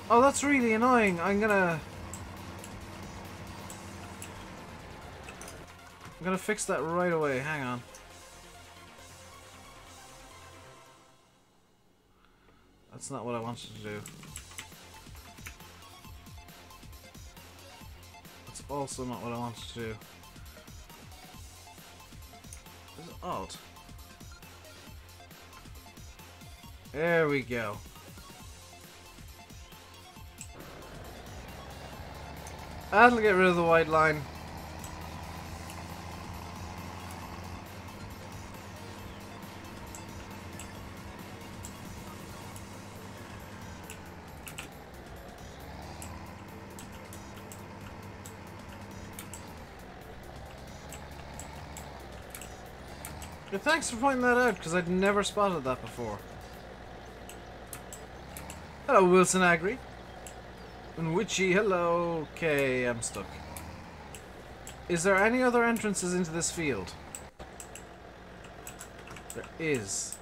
Speaker 1: Oh, that's really annoying. I'm gonna fix that right away. Hang on. That's not what I wanted to do. That's also not what I wanted to do. Alt. There we go. That'll get rid of the white line. Yeah, thanks for pointing that out, because I'd never spotted that before. Hello, Wilson Agri. And Witchy, hello. Okay, I'm stuck. Is there any other entrances into this field? There is.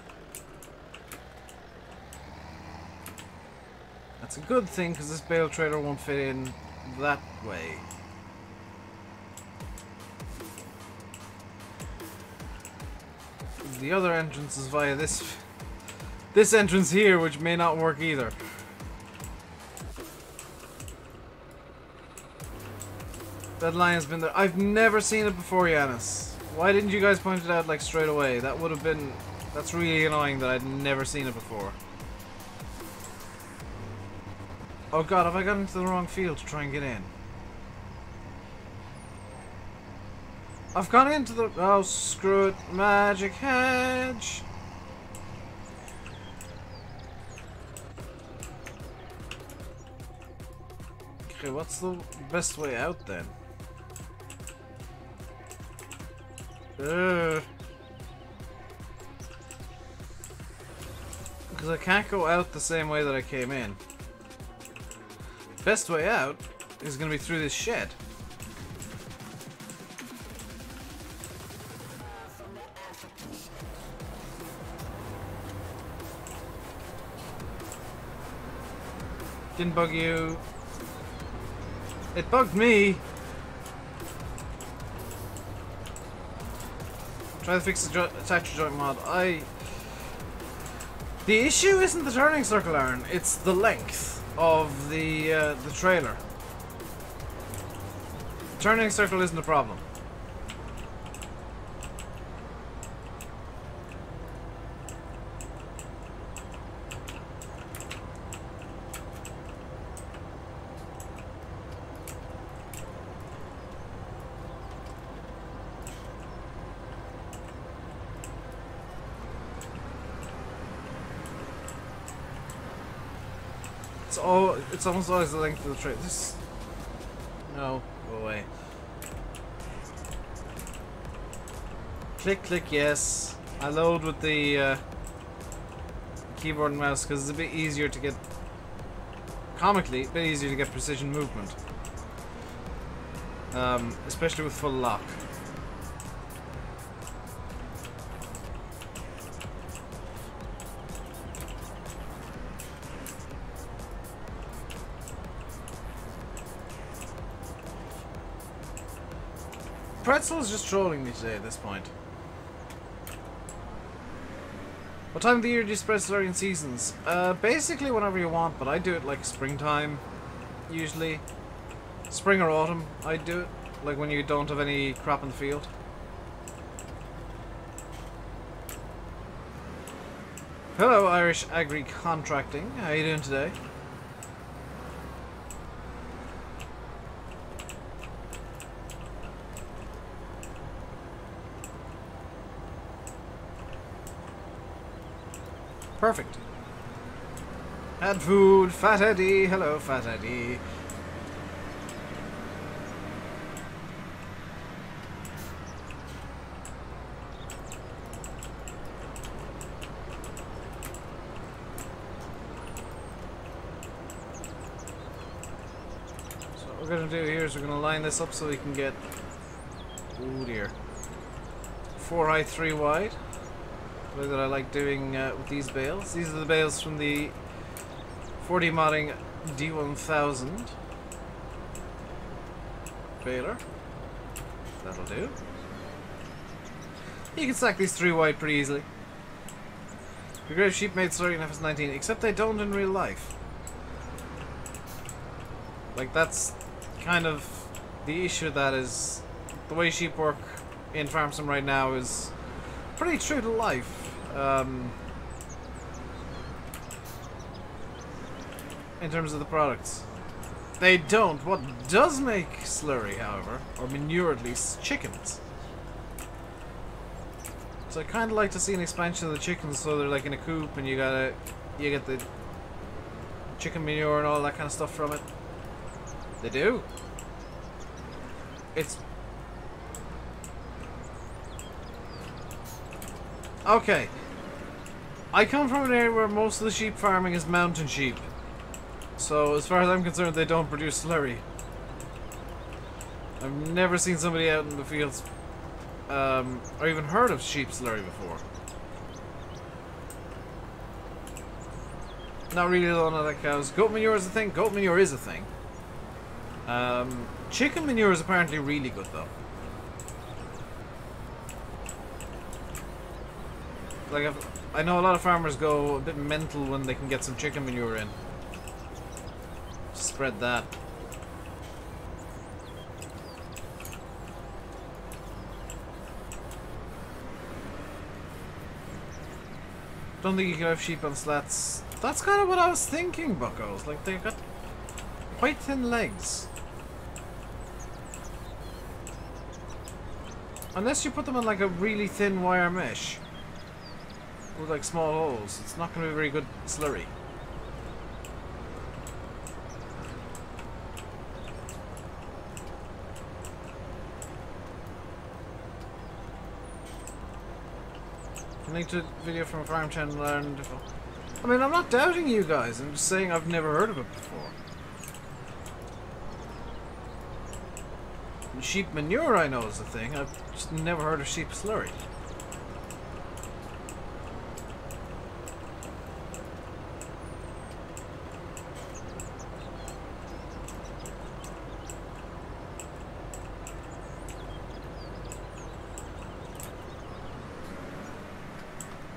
Speaker 1: That's a good thing, because this Bale trailer won't fit in that way. The other entrance is via this entrance here, which may not work either. That line has been there. I've never seen it before, Yanis. Why didn't you guys point it out like straight away? That would have been... That's really annoying that I'd never seen it before. Oh god, have I got into the wrong field to try and get in? I've gone into the... Oh, screw it. Magic hedge. Okay, what's the best way out then? Because I can't go out the same way that I came in. Best way out is going to be through this shed. Didn't bug you. It bugged me. Try to fix the attach joint mod. The issue isn't the turning circle iron, it's the length of the trailer. Turning circle isn't a problem. It's almost always the length of the trailer. This... No, go away. Click, click, yes. I load with the keyboard and mouse because it's a bit easier to get... Comically, a bit easier to get precision movement. Especially with full lock. Pretzel is just trolling me today at this point. What time of the year do you spread Solarian seasons? Basically whenever you want, but I do it like springtime, usually. Spring or autumn, I do it. Like when you don't have any crop in the field. Hello, Irish Agri Contracting. How are you doing today? Perfect. Add food. Fat Eddie. Hello, Fat Eddie. So what we're going to do here is we're going to line this up so we can get... Oh dear. 4 high, 3 wide. The way that I like doing with these bales. These are the bales from the 4D modding D1000 baler. That'll do. You can stack these 3 wide pretty easily. The great sheep made Solarian FS19, except they don't in real life. Like that's kind of the issue. That is the way sheep work in Farm Sim right now is pretty true to life. In terms of the products. They don't. What does make slurry, however, or manure at least, chickens. So I kind of like to see an expansion of the chickens, so they're like in a coop, and you get the chicken manure and all that kind of stuff from it. They do. It's okay. I come from an area where most of the sheep farming is mountain sheep. So, as far as I'm concerned, they don't produce slurry. I've never seen somebody out in the fields, or even heard of sheep slurry before. Not really alone on that cows. Goat manure is a thing. Goat manure is a thing. Chicken manure is apparently really good, though. Like, I know a lot of farmers go a bit mental when they can get some chicken manure in. Spread that. Don't think you can have sheep on slats. That's kind of what I was thinking, buckos. Like, they've got quite thin legs. Unless you put them on like a really thin wire mesh with like small holes, it's not going to be very good slurry. Link to a video from a farm channel and I mean, I'm not doubting you guys, I'm just saying I've never heard of it before. And sheep manure I know is a thing, I've just never heard of sheep slurry.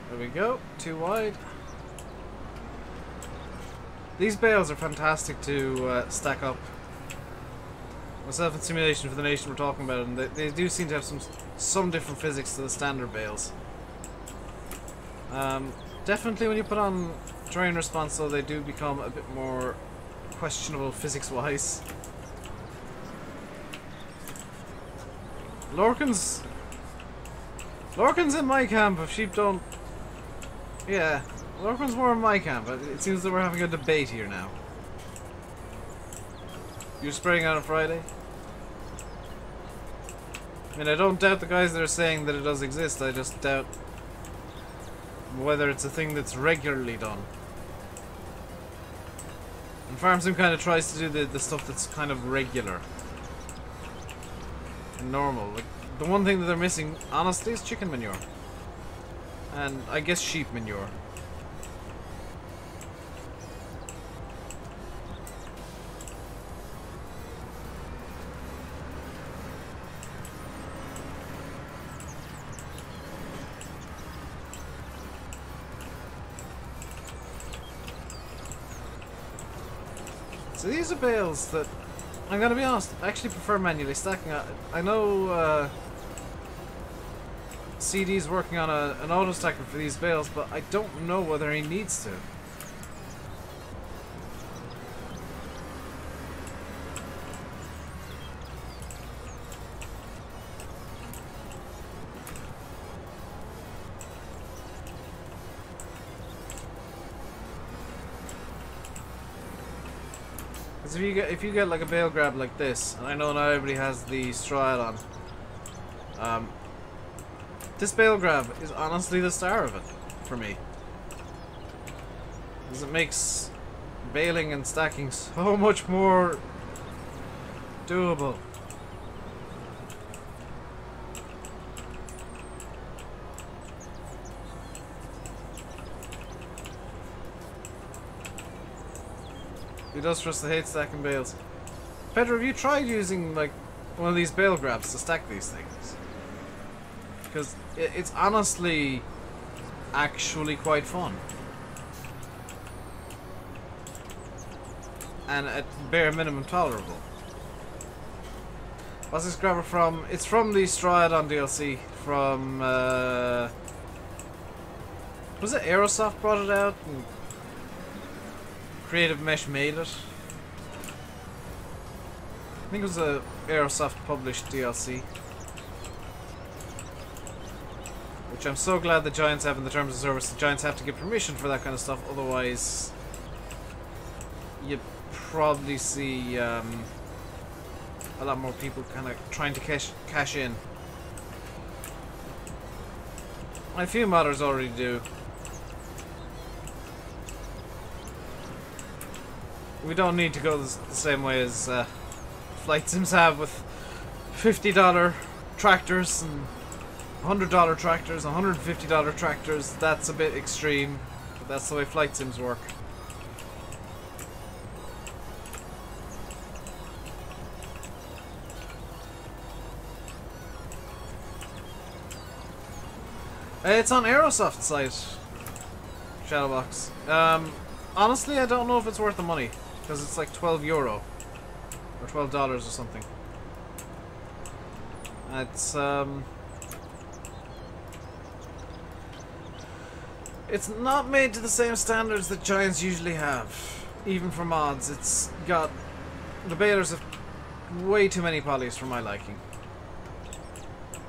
Speaker 1: There we go, too wide. These bales are fantastic to stack up. Myself in simulation for the nation we're talking about, and they do seem to have some different physics to the standard bales. Definitely when you put on terrain response, though, they do become a bit more questionable physics-wise. Lorcan's in my camp if sheep don't. Yeah, Lorcan's more in my camp, but it seems that we're having a debate here now. You're spraying on a Friday? I mean, I don't doubt the guys that are saying that it does exist, I just doubt whether it's a thing that's regularly done. And FarmSim kind of tries to do the stuff that's kind of regular and normal. Like, the one thing that they're missing, honestly, is chicken manure. And I guess sheep manure. So these are bales that, I'm gonna be honest, I actually prefer manually stacking. I know CD's working on an auto stacker for these bales, but I don't know whether he needs to. Because if you get like a bale grab like this, and I know not everybody has the straw on, this bale grab is honestly the star of it, for me. Because it makes baling and stacking so much more doable. He does trust the hate stacking bales. Pedro, have you tried using like one of these bale grabs to stack these things? Because it's honestly actually quite fun. And at bare minimum tolerable. What's this grabber from? It's from the Stridon DLC from Was it Aerosoft brought it out? And Creative Mesh made it? I think it was a Aerosoft published DLC. Which I'm so glad the Giants have in the terms of service. The Giants have to give permission for that kind of stuff, otherwise you probably see a lot more people kind of trying to cash in. A few modders already do. We don't need to go the same way as Flight Sims have with $50 tractors and $100 tractors, $150 tractors. That's a bit extreme, but that's the way Flight Sims work. It's on Aerosoft's site, Shadowbox. Honestly, I don't know if it's worth the money, because it's like €12 or $12 or something. It's not made to the same standards that Giants usually have, even for mods. It's got the balers have way too many polys for my liking.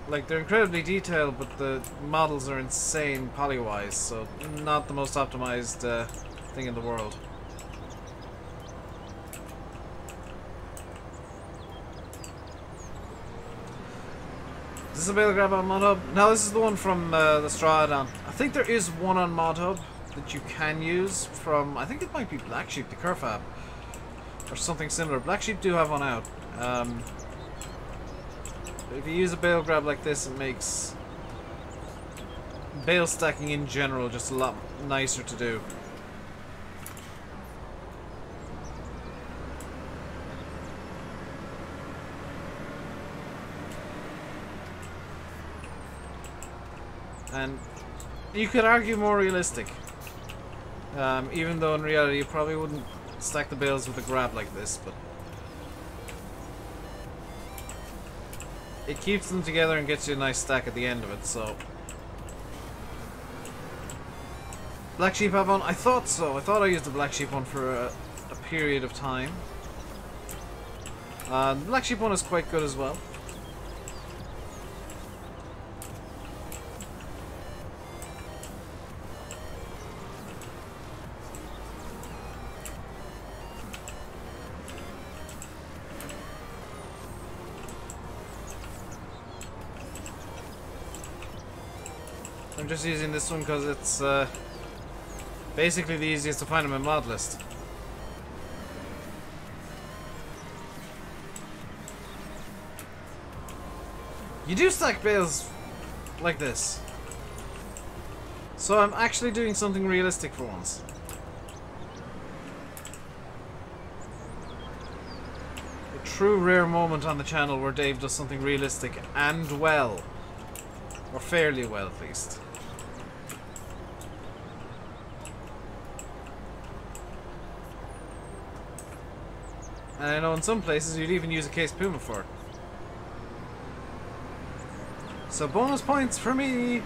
Speaker 1: Like, they're incredibly detailed, but the models are insane poly-wise, so not the most optimized thing in the world. Is this a Bale grab on ModHub? No, this is the one from the Straw add-on. I think there is one on ModHub that you can use from, I think it might be Black Sheep, the Kerfab, or something similar. Black Sheep do have one out. If you use a Bale grab like this, it makes Bale stacking in general just a lot nicer to do. And you could argue more realistic, even though in reality you probably wouldn't stack the bales with a grab like this, but it keeps them together and gets you a nice stack at the end of it. So Black Sheep have one? I thought so. I thought I used the Black Sheep one for a period of time. The Black Sheep one is quite good as well. I'm just using this one because it's basically the easiest to find on my mod list. You do stack bales like this, so I'm actually doing something realistic for once. A true rare moment on the channel where Dave does something realistic and well, or fairly well at least. And I know in some places you'd even use a case Puma for it. So bonus points for me!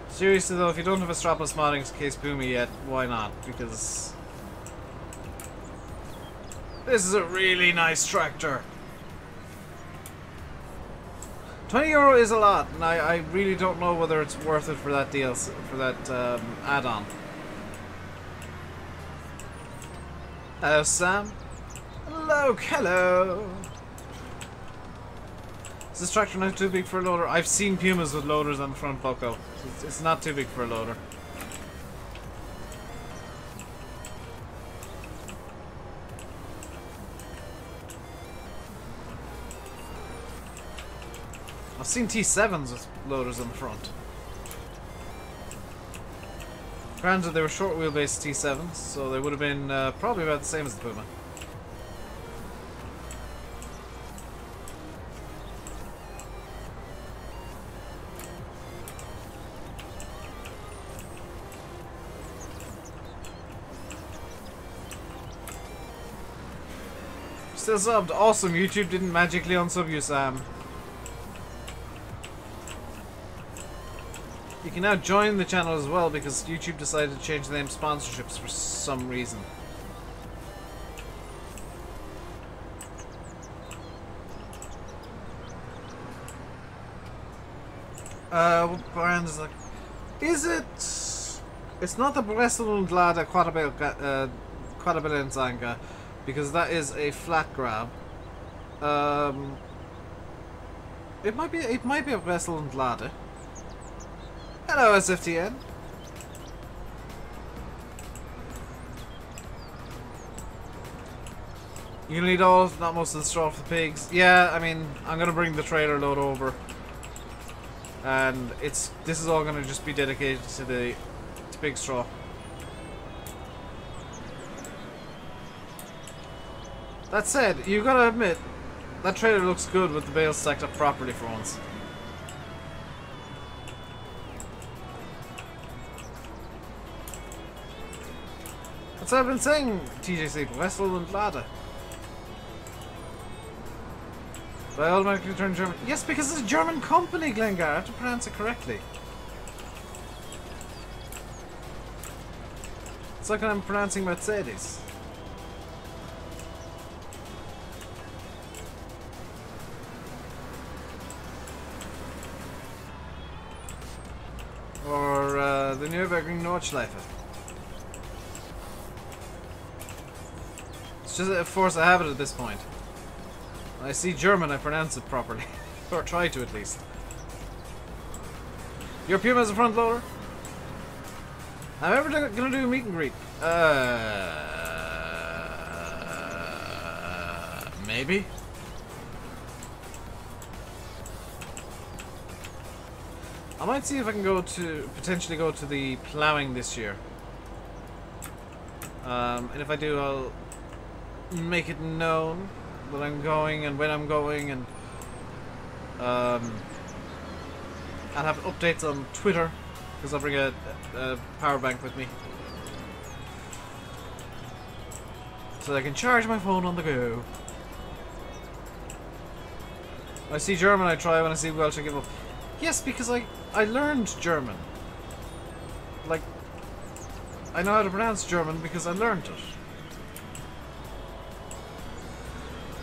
Speaker 1: Seriously though, if you don't have a strapless modding case Puma yet, why not? Because this is a really nice tractor. €20 is a lot, and I really don't know whether it's worth it for that DLC, for that add-on. Hello, Sam. Hello, hello. Is this tractor not too big for a loader? I've seen Pumas with loaders on the front bucko. It's not too big for a loader. I've seen T7s with loaders on the front. Granted, they were short wheelbase T7s, so they would have been probably about the same as the Puma. Still subbed. Awesome. YouTube didn't magically unsub you, Sam. You can now join the channel as well because YouTube decided to change the name sponsorships for some reason. What brand is that? Is it? It's not the Bresel und Lade Quadabellenzanga because that is a flat grab. It might be a Bresel und Lade. Hello, SFTN. You gonna need all, not most of the straw for the pigs. Yeah, I mean, I'm gonna bring the trailer load over, and this is all gonna just be dedicated to pig straw. That said, you gotta admit that trailer looks good with the bales stacked up properly for once. That's what I've been saying, TJC, Westfield and Lada. But I automatically turn German. Yes, because it's a German company, Glengar. I have to pronounce it correctly. It's like I'm pronouncing Mercedes. Or the Nürburgring Nordschleife. It's just a force of habit at this point. When I see German, I pronounce it properly. Or try to, at least. Your Puma is a front loader? I'm ever gonna do a meet and greet. Maybe? I might see if I can potentially go to the ploughing this year. And if I do, I'll make it known that I'm going and when I'm going, and I'll have updates on Twitter because I'll bring a power bank with me so that I can charge my phone on the go. When I see German, I try. When I see Welsh, I give up. Yes, because I learned German. Like, I know how to pronounce German because I learned it.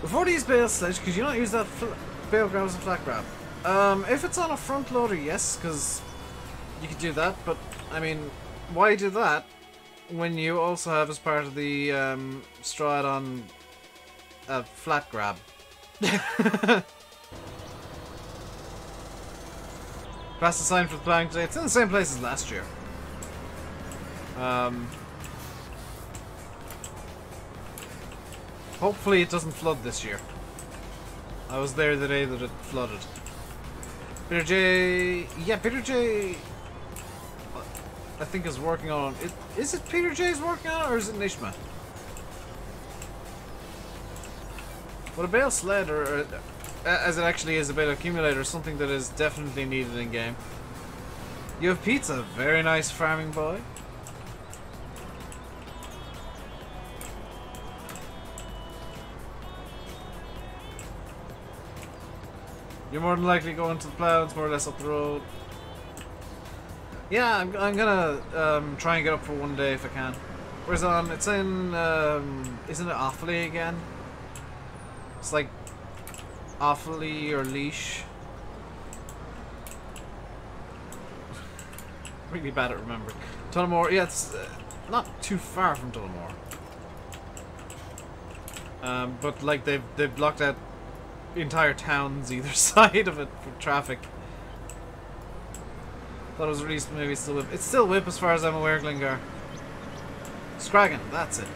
Speaker 1: Before these bale sledge, could you not use that bale grab as a flat grab? If it's on a front loader, yes, because you could do that, but, I mean, why do that when you also have as part of the straw on a flat grab? Pass the sign for the ploughing today. It's in the same place as last year. Hopefully it doesn't flood this year. I was there the day that it flooded. Peter J... Yeah, Peter J... I think is working on it. Is it Peter J's working on it, or is it Nishma? But a bale sled, or as it actually is a bale accumulator, is something that is definitely needed in game. You have pizza. Very nice, farming boy. You're more than likely going to the plough. It's more or less up the road. Yeah, I'm gonna try and get up for one day if I can. Where's it on? It's in isn't it Offaly again? It's like Offaly or Leash. Really bad at remembering. Tullamore, yeah, it's not too far from Tullamore. But like they've blocked out entire towns either side of it for traffic. Thought it was released, maybe it's still whip. It's still whip as far as I'm aware, Glengar. Scraggin, that's it.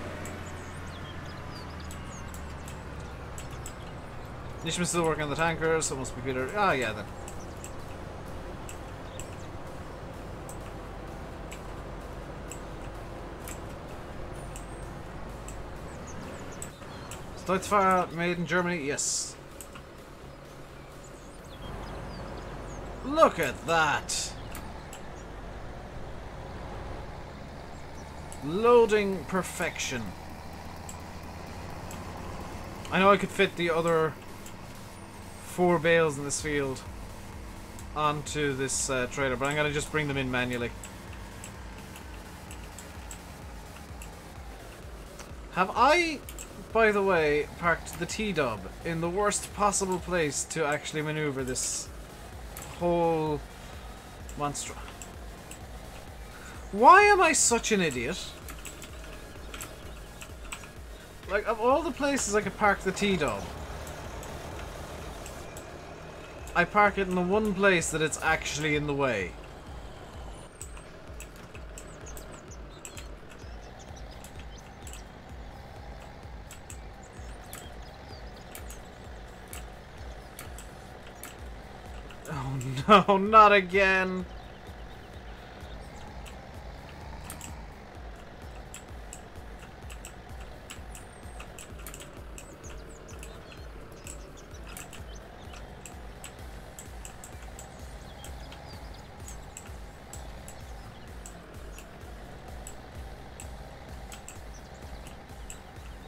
Speaker 1: Nishman's still working on the tanker, so it must be Peter. Ah, yeah, then. Deutschfahrer made in Germany? Yes. Look at that! Loading perfection. I know I could fit the other 4 bales in this field onto this trailer, but I'm gonna just bring them in manually. Have I, by the way, parked the T-dub in the worst possible place to actually maneuver this whole monster? Why am I such an idiot? Like, of all the places I could park the T-dub, I park it in the one place that it's actually in the way. Oh no, not again!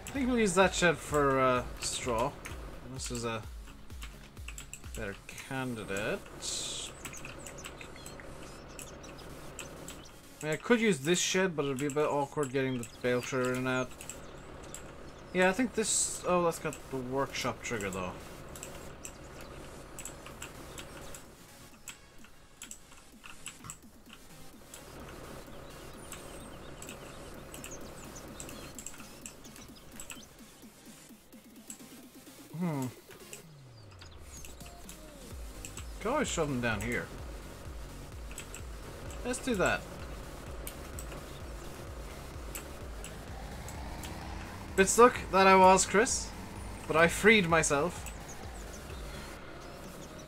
Speaker 1: I think we'll use that shed for straw. This is a better candidate. I mean, I could use this shed, but it'd be a bit awkward getting the bale trigger in and out. Yeah, I think this... Oh, that's got the workshop trigger, though. Could always shove them down here. Let's do that. Bit stuck, that I was, Chris. But I freed myself.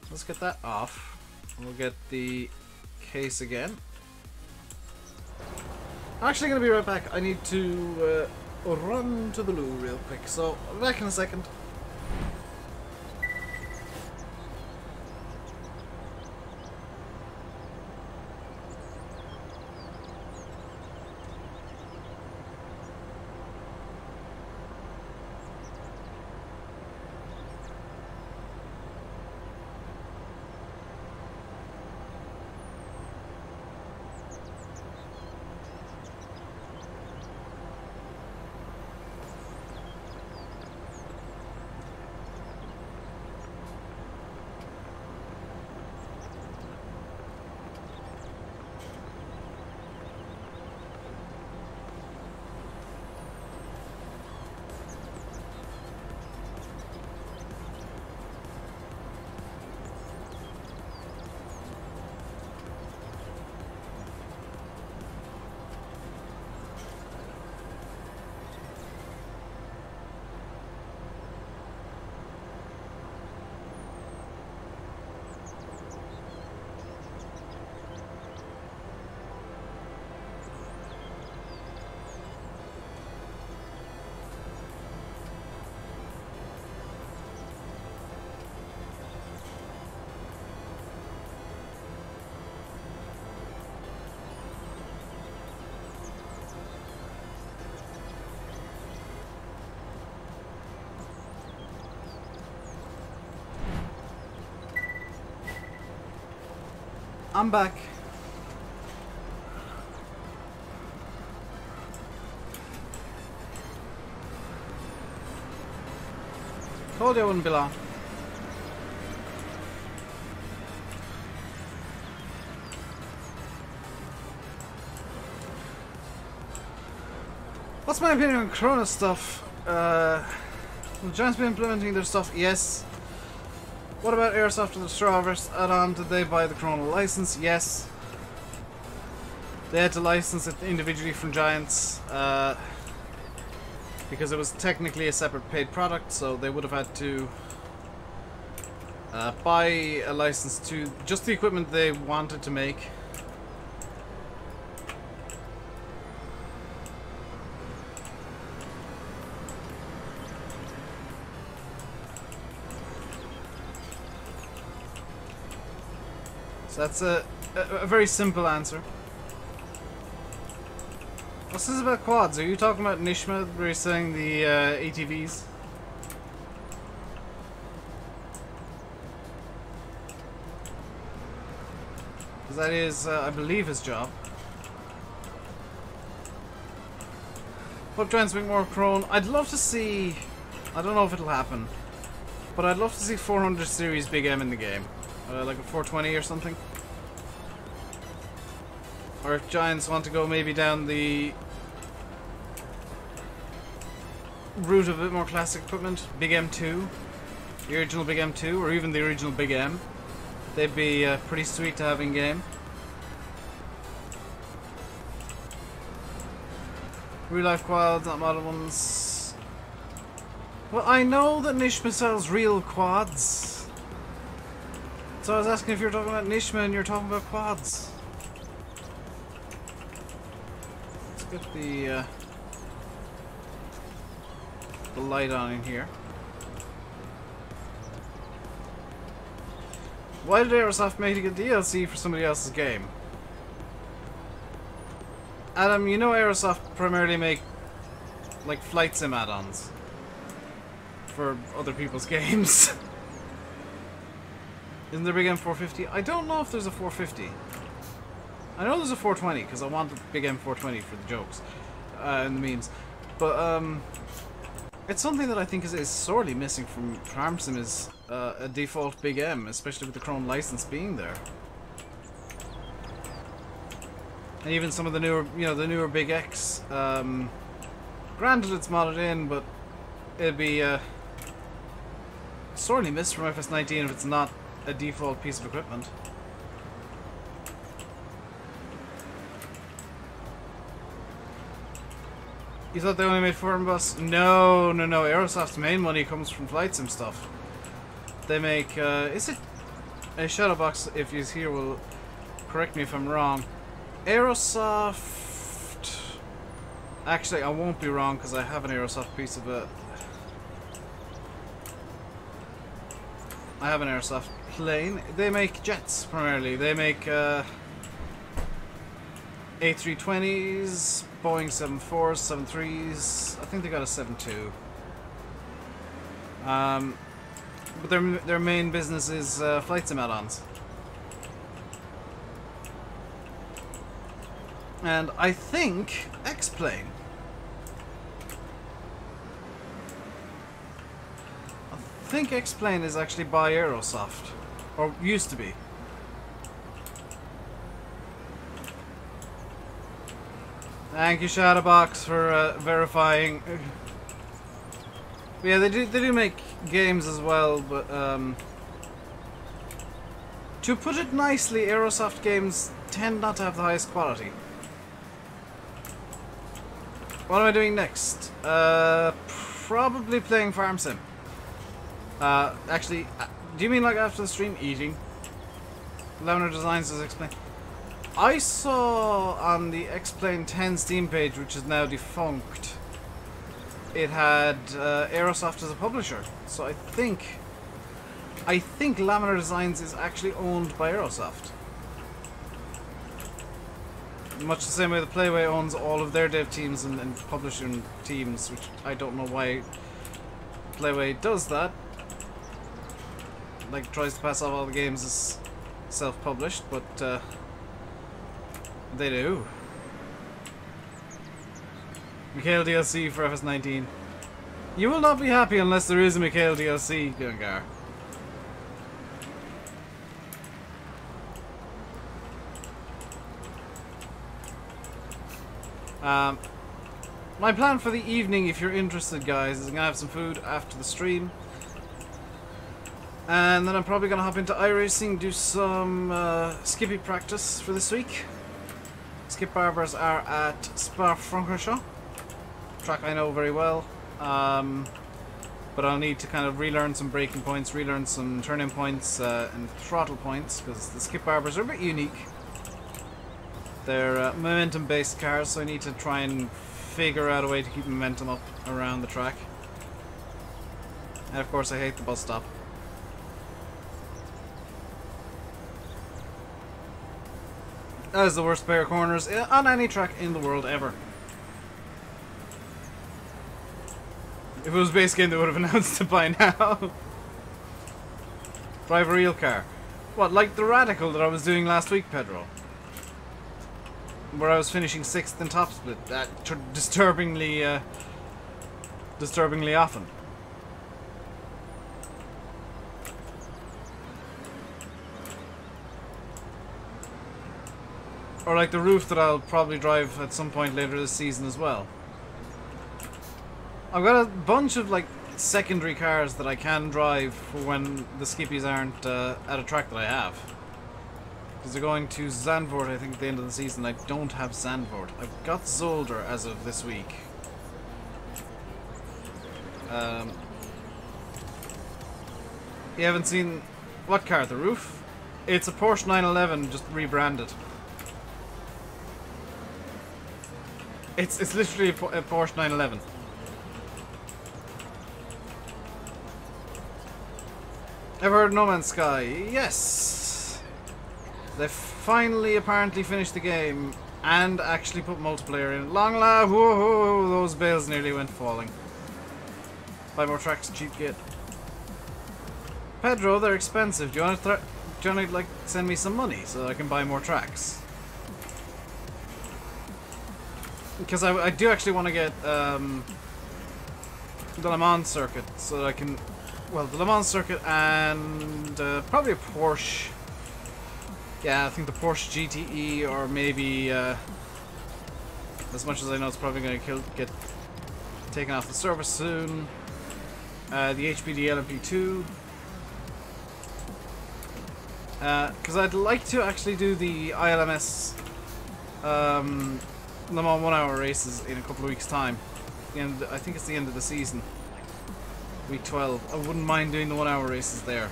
Speaker 1: Let's get that off. We'll get the case again. I'm actually going to be right back. I need to run to the loo real quick. So, I'll be back in a second. I'm back. Told you I wouldn't be long. What's my opinion on Corona stuff? Will Giants be implementing their stuff? Yes. What about Airsoft and the Strawverse add-on? Did they buy the Corona license? Yes. They had to license it individually from Giants because it was technically a separate paid product, so they would have had to buy a license to just the equipment they wanted to make. So that's a very simple answer. What's this about quads? Are you talking about Nishma where you're saying the ATVs? Because that is, I believe, his job. Hope trying to make more Crone. I'd love to see... I don't know if it'll happen. But I'd love to see 400 series Big M in the game. Like a 420 or something. Or if Giants want to go maybe down the route of a bit more classic equipment, Big M2, the original Big M2, or even the original Big M, they'd be pretty sweet to have in game. Real life quads, not model ones. Well, I know that Nishma sells real quads. So I was asking if you were talking about Nishma and you're talking about quads. Let's get the light on in here. Why did Aerosoft make a DLC for somebody else's game? Adam, you know Aerosoft primarily make like flight sim add-ons for other people's games. Isn't there Big M 450? I don't know if there's a 450. I know there's a 420 because I want the Big M 420 for the jokes and the memes. But it's something that I think is sorely missing from Farm Sim is a default Big M, especially with the Chrome license being there. And even some of the newer, the newer Big X. Granted, it's modded in, but it'd be sorely missed from FS19 if it's not a default piece of equipment. You thought they only made Foreign Bus? No. Aerosoft's main money comes from flight sim stuff. They make, is it? A Shadowbox, if he's here, will correct me if I'm wrong. Aerosoft... Actually, I won't be wrong because I have an Aerosoft piece of it. I have an Aerosoft plane. They make jets, primarily. They make A320s, Boeing 74s, 73s. I think they got a 72. But their main business is flight sim add-ons. And I think X-Plane. I think X-Plane is actually by Aerosoft. Or used to be. Thank you, Shadowbox, for verifying. But yeah, they do make games as well, but to put it nicely, Aerosoft games tend not to have the highest quality. What am I doing next? Probably playing Farm Sim. Actually, do you mean like after the stream? Eating? Lavender Designs does X-Plane. I saw on the X-Plane 10 Steam page, which is now defunct, it had Aerosoft as a publisher. So I think Lavender Designs is actually owned by Aerosoft. Much the same way the Playway owns all of their dev teams and publishing teams, which I don't know why Playway does that. Like, tries to pass off all the games as self-published, but they do. Mikhail DLC for FS19. You will not be happy unless there is a Mikhail DLC, Gungar. My plan for the evening, if you're interested, guys, is I'm gonna have some food after the stream. And then I'm probably gonna hop into iRacing, do some skippy practice for this week. Skip Barbers are at Spa-Francorchamps, track I know very well. But I'll need to kind of relearn some braking points, relearn some turn-in points and throttle points, because the Skip Barbers are a bit unique. They're momentum-based cars, so I need to try and figure out a way to keep momentum up around the track. And of course I hate the bus stop. That is the worst pair of corners on any track in the world ever. If it was base game, they would have announced it by now. Drive a real car. What, like the radical that I was doing last week, Pedro? Where I was finishing 6th in top split. Disturbingly often. Or like the roof that I'll probably drive at some point later this season as well. I've got a bunch of like secondary cars that I can drive for when the skippies aren't at a track that I have. Because they're going to Zandvoort, I think, at the end of the season. I don't have Zandvoort. I've got Zolder as of this week. You haven't seen... What car? The roof? It's a Porsche 911, just rebranded. It's literally a Porsche 911. Ever heard of No Man's Sky? Yes! They finally apparently finished the game and actually put multiplayer in. Long la! Whoa! Those bales nearly went falling. Buy more tracks, cheap git. Pedro, they're expensive. Do you want to like send me some money so that I can buy more tracks? Because I do actually want to get the Le Mans circuit so that I can, well, the Le Mans circuit and probably a Porsche. Yeah, I think the Porsche GTE, or maybe as much as I know, it's probably going to get taken off the service soon. The HPD LMP2. Because I'd like to actually do the ILMS Le Mans 1 hour races in a couple of weeks' time. I think it's the end of the season. Week 12. I wouldn't mind doing the 1 hour races there.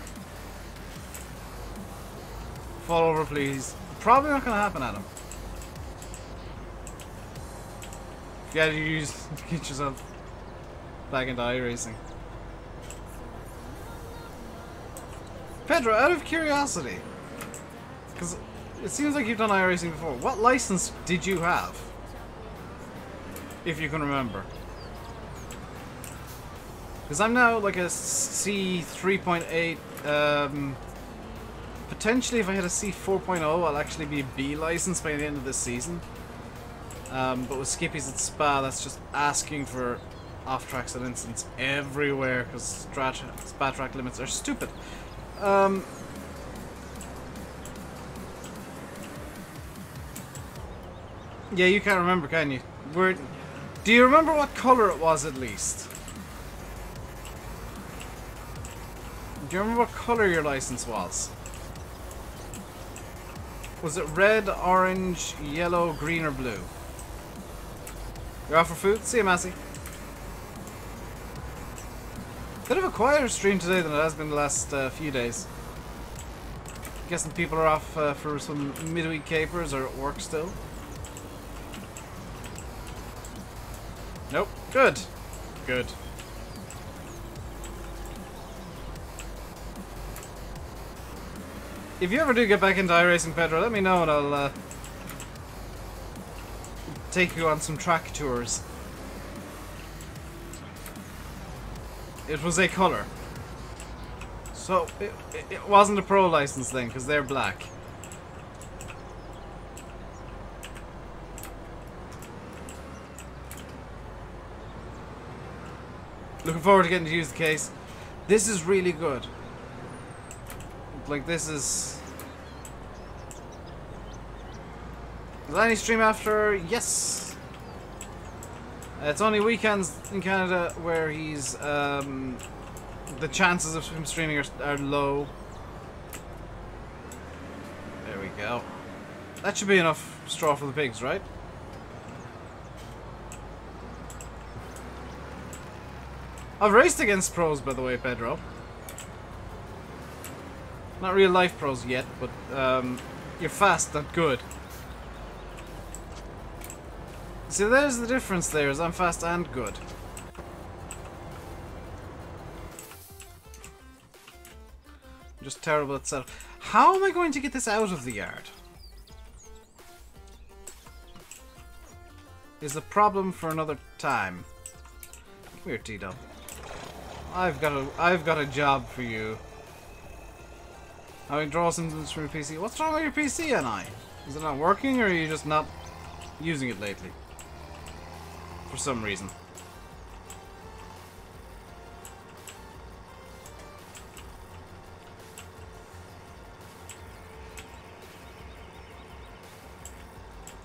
Speaker 1: Fall over, please. Probably not going to happen, Adam. You gotta use to get yourself back into iRacing. Pedro, out of curiosity, because it seems like you've done iRacing before, what license did you have? If you can remember. Because I'm now like a C 3.8. Potentially, if I had a C 4.0, I'll actually be a B license by the end of this season. But with skippies at Spa, that's just asking for off-track incidents everywhere because Spa track limits are stupid. Yeah, you can't remember, can you? Do you remember what color it was, at least? Do you remember what color your license was? Was it red, orange, yellow, green, or blue? You're off for food? See you, Massey. Bit of a quieter stream today than it has been the last few days. Guessing people are off for some midweek capers or at work still. Nope. Good. Good. If you ever do get back into iRacing, Pedro, let me know and I'll take you on some track tours. It was a colour. So, it wasn't a pro license then, because they're black. Looking forward to getting to use the case. This is really good. Like, this is... Is that any stream after? Yes! It's only weekends in Canada where he's, the chances of him streaming are low. There we go. That should be enough straw for the pigs, right? I've raced against pros, by the way, Pedro. Not real life pros yet, but you're fast, not good. See, there's the difference there, is I'm fast and good. I'm just terrible at setup. How am I going to get this out of the yard? Is a problem for another time. Come here, T-Dub. I've got a job for you. How I draw symptoms from your PC. What's wrong with your PC, NI? Is it not working, or are you just not using it lately? For some reason.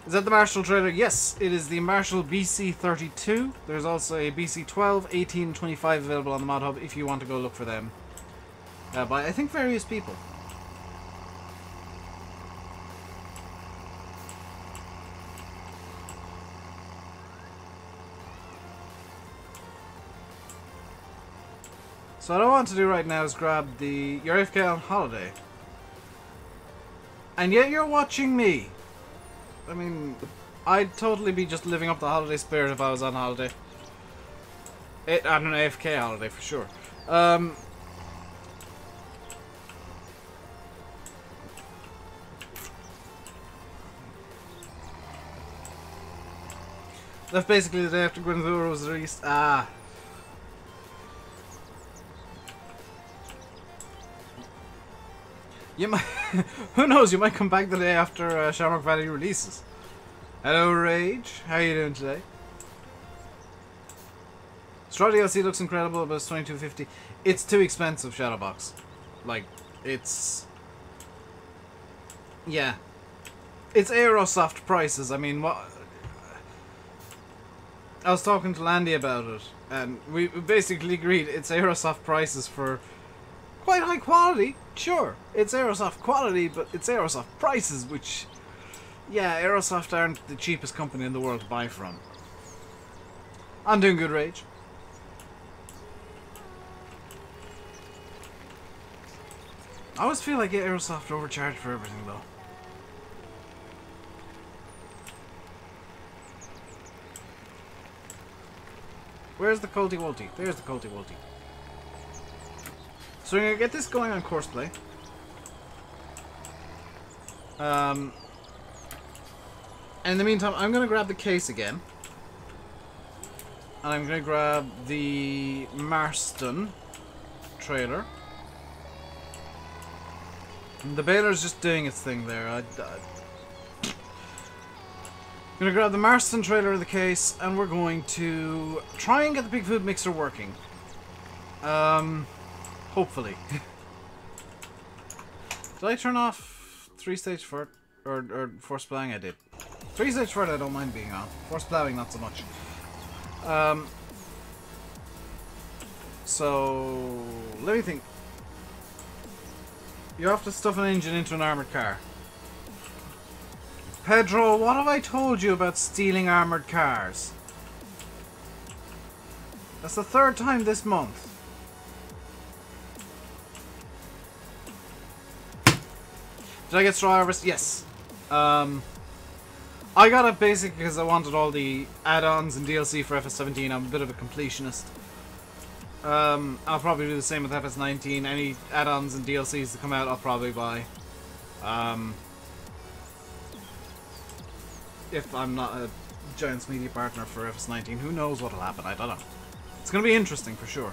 Speaker 1: Is that the Marshall trailer? Yes, it is the Marshall BC32. There's also a BC12, 18, 25 available on the Mod Hub if you want to go look for them. By, I think, various people. So what I want to do right now is grab the... You're AFK on holiday. And yet you're watching me. I mean, I'd totally be just living up the holiday spirit if I was on holiday. On an AFK holiday, for sure. That's basically the day after Gwenddwr was released. Ah. You might, who knows, you might come back the day after Shamrock Valley releases. Hello Rage, how are you doing today? Straw DLC looks incredible, but it's $22.50. It's too expensive, Shadowbox. Like, it's... Yeah. It's Aerosoft prices, I mean, what... I was talking to Landy about it, and we basically agreed it's Aerosoft prices for... quite high quality, sure. It's Aerosoft quality, but it's Aerosoft prices, which... Yeah, Aerosoft aren't the cheapest company in the world to buy from. I'm doing good, Rage. I always feel like Aerosoft overcharged for everything, though. Where's the Colty Wolty? There's the Colty Wolty. So we're going to get this going on Courseplay. And in the meantime, I'm going to grab the case again. And I'm going to grab the Marston trailer. And the Baler's just doing its thing there. I'm going to grab the Marston trailer of the case, and we're going to try and get the pig food mixer working. Hopefully. Did I turn off 3-stage fort? Or force plowing? I did. 3-stage fort I don't mind being on. Force plowing not so much. So let me think. You have to stuff an engine into an armoured car. Pedro, what have I told you about stealing armoured cars? That's the 3rd time this month. Did I get straw harvest? Yes. I got it basically because I wanted all the add-ons and DLC for FS17. I'm a bit of a completionist. I'll probably do the same with FS19. Any add-ons and DLCs that come out, I'll probably buy. If I'm not a Giants media partner for FS19, who knows what'll happen? I don't know. It's gonna be interesting for sure.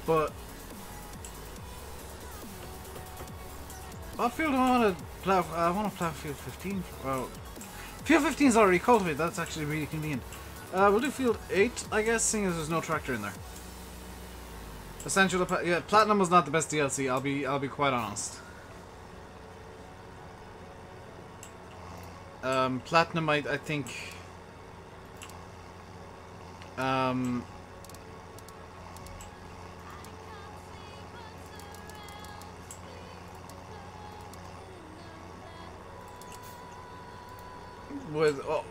Speaker 1: But what field do I want to plow? I want to plow field 15. Well, field 15 is already cultivated. That's actually really convenient. We'll do field 8, I guess, seeing as there's no tractor in there. Essential, yeah, Platinum was not the best DLC. I'll be quite honest. Platinum, I think.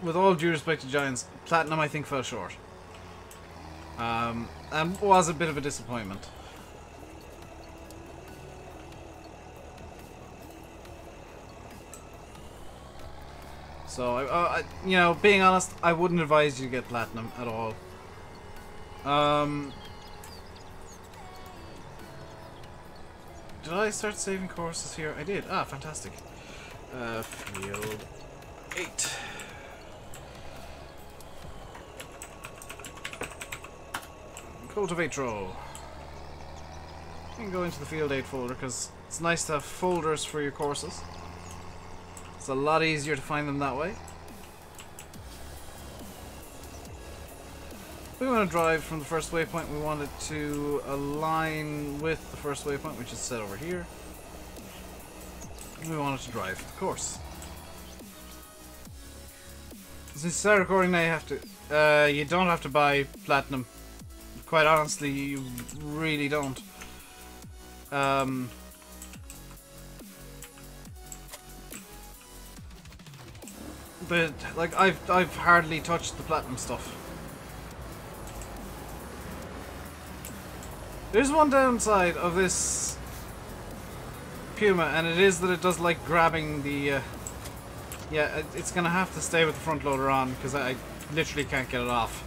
Speaker 1: With all due respect to Giants, Platinum I think fell short. And was a bit of a disappointment. So, you know, being honest, I wouldn't advise you to get Platinum at all. Did I start saving courses here? I did. Ah, fantastic. Field 8. Cultivate row. You can go into the Field 8 folder because it's nice to have folders for your courses. It's a lot easier to find them that way. We want to drive from the first waypoint. We want it to align with the first waypoint, which is set over here. We want it to drive the course. Since you start recording now, you have to. You don't have to buy platinum. Quite honestly, you really don't. But like I've hardly touched the platinum stuff. There's one downside of this Puma, and it is that it does like grabbing the. Yeah, it's gonna have to stay with the front loader on because I literally can't get it off.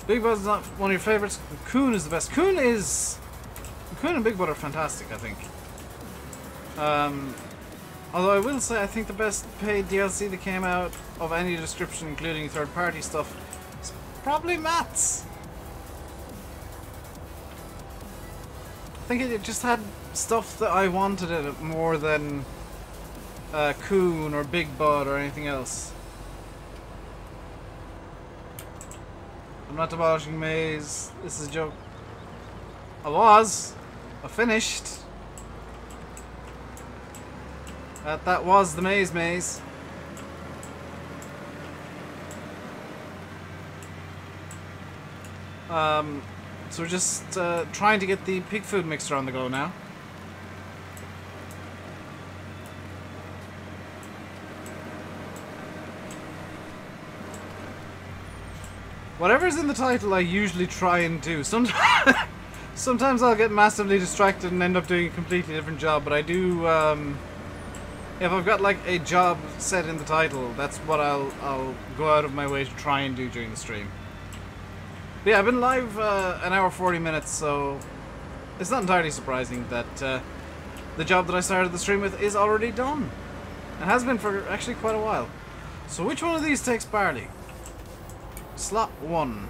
Speaker 1: Big Buzz is not one of your favorites. Coon is the best. Coon and Big Buzz are fantastic, I think. Although I will say I think the best paid DLC that came out of any description, including third-party stuff, is probably Matt's. I think it just had stuff that I wanted in it more than Coon or Big Bud or anything else. I'm not demolishing maize. This is a joke. I finished. That was the maze. So we're just trying to get the pig food mixer on the go now. Whatever's in the title, I usually try and do. Sometimes I'll get massively distracted and end up doing a completely different job, but I do. If I've got like a job set in the title, that's what I'll go out of my way to try and do during the stream. But yeah, I've been live an hour 40 minutes, so it's not entirely surprising that the job that I started the stream with is already done. It has been for actually quite a while. So which one of these takes barley? Slot 1.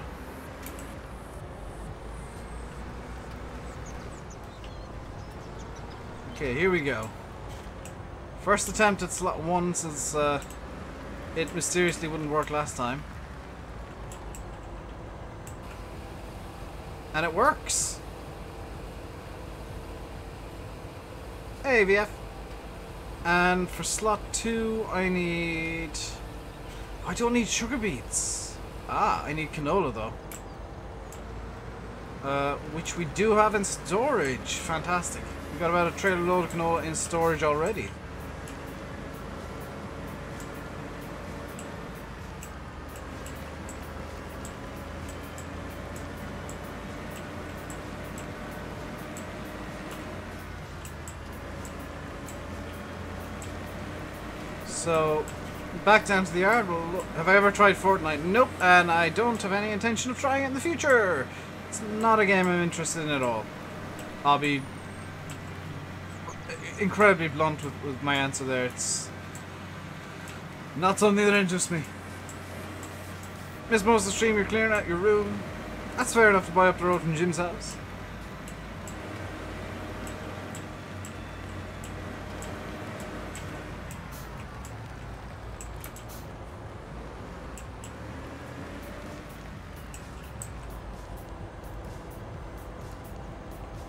Speaker 1: Okay, here we go. First attempt at slot 1 since it mysteriously wouldn't work last time. And it works! Hey, VF! And for slot 2, I don't need sugar beets. I need canola though. Which we do have in storage. Fantastic. We've got about a trailer load of canola in storage already. So, back down to the yard. Well, look, have I ever tried Fortnite? Nope, and I don't have any intention of trying it in the future. It's not a game I'm interested in at all. I'll be incredibly blunt with my answer there. It's not something that interests me. Miss most of the stream, you're clearing out your room. That's fair enough to buy up the road from Jim's house.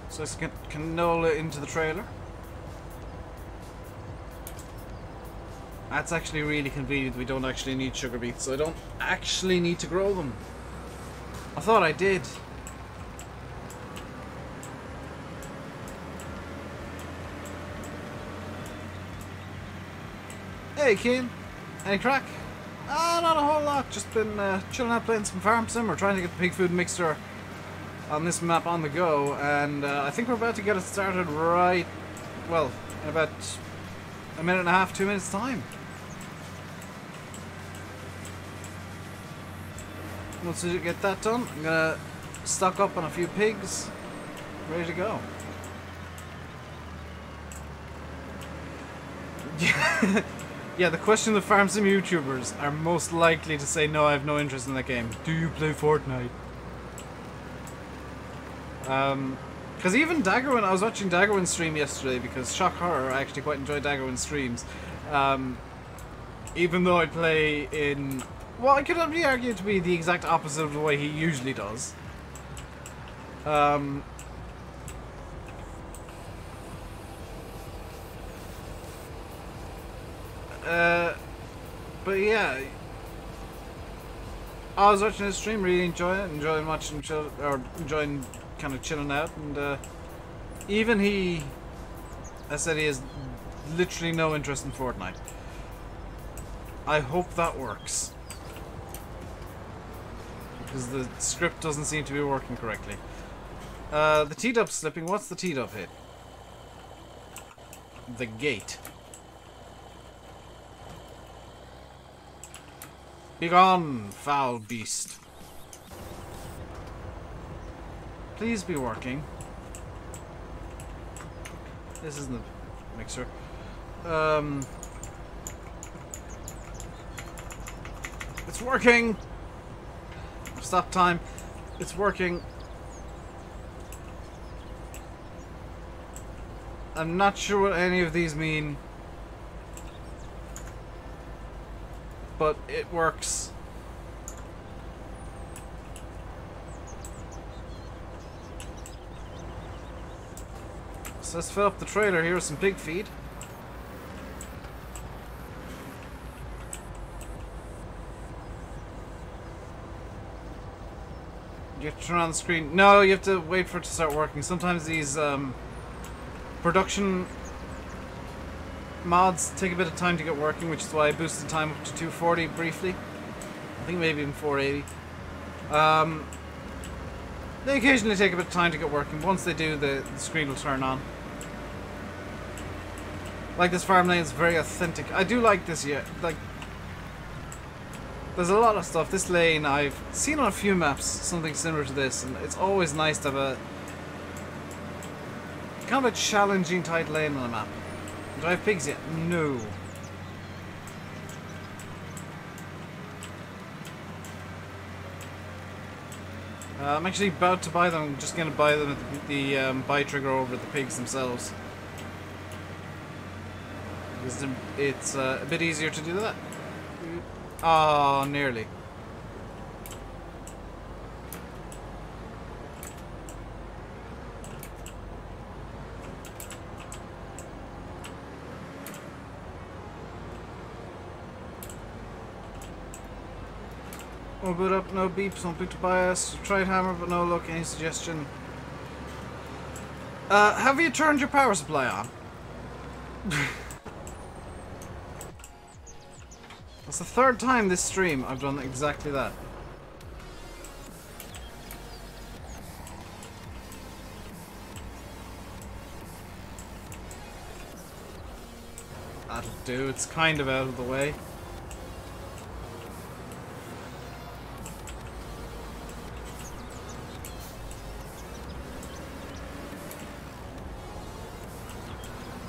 Speaker 1: So let's get canola into the trailer. That's actually really convenient. We don't actually need sugar beets, so I don't actually need to grow them. I thought I did. Hey, Keen. Any crack? Not a whole lot. Just been chilling out playing some Farm Sim. We're trying to get the pig food mixer on this map on the go, and I think we're about to get it started right, well, in about a minute and a half, 2 minutes time. Once we get that done, I'm gonna stock up on a few pigs. Ready to go. Yeah, the question the farm sim YouTubers are most likely to say, no, I have no interest in that game. Do you play Fortnite? Because even Daggerwin, I was watching Daggerwin stream yesterday because shock horror, I actually quite enjoy Daggerwin streams. Even though I play in, well, I could be argued to be the exact opposite of the way he usually does. But yeah, I was watching his stream, really enjoying watching chill, or enjoying kind of chilling out, and even he, I said he has literally no interest in Fortnite. I hope that works, because the script doesn't seem to be working correctly. The T-dub's slipping. What's the T-dub hit? The gate. Begone, foul beast. Please be working. This isn't a mixer. It's working! Stop time. It's working. I'm not sure what any of these mean, but it works. So let's fill up the trailer here with some pig feed. You have to turn on the screen. No, you have to wait for it to start working. Sometimes these production mods take a bit of time to get working, which is why I boosted time up to 240 briefly. I think maybe even 480. They occasionally take a bit of time to get working. Once they do, the screen will turn on. Like this farm lane is very authentic. I do like this, yeah. Like, there's a lot of stuff. This lane, I've seen on a few maps something similar to this, and it's always nice to have a kind of a challenging tight lane on a map. Do I have pigs yet? No. I'm actually about to buy them. I'm just going to buy them at the buy trigger over the pigs themselves. Because it's a bit easier to do that. Oh, nearly. No boot up, no beeps, no boot to bias. Tried hammer, but no luck. Any suggestion? Have you turned your power supply on? That's the third time this stream I've done exactly that. That'll do, it's kind of out of the way.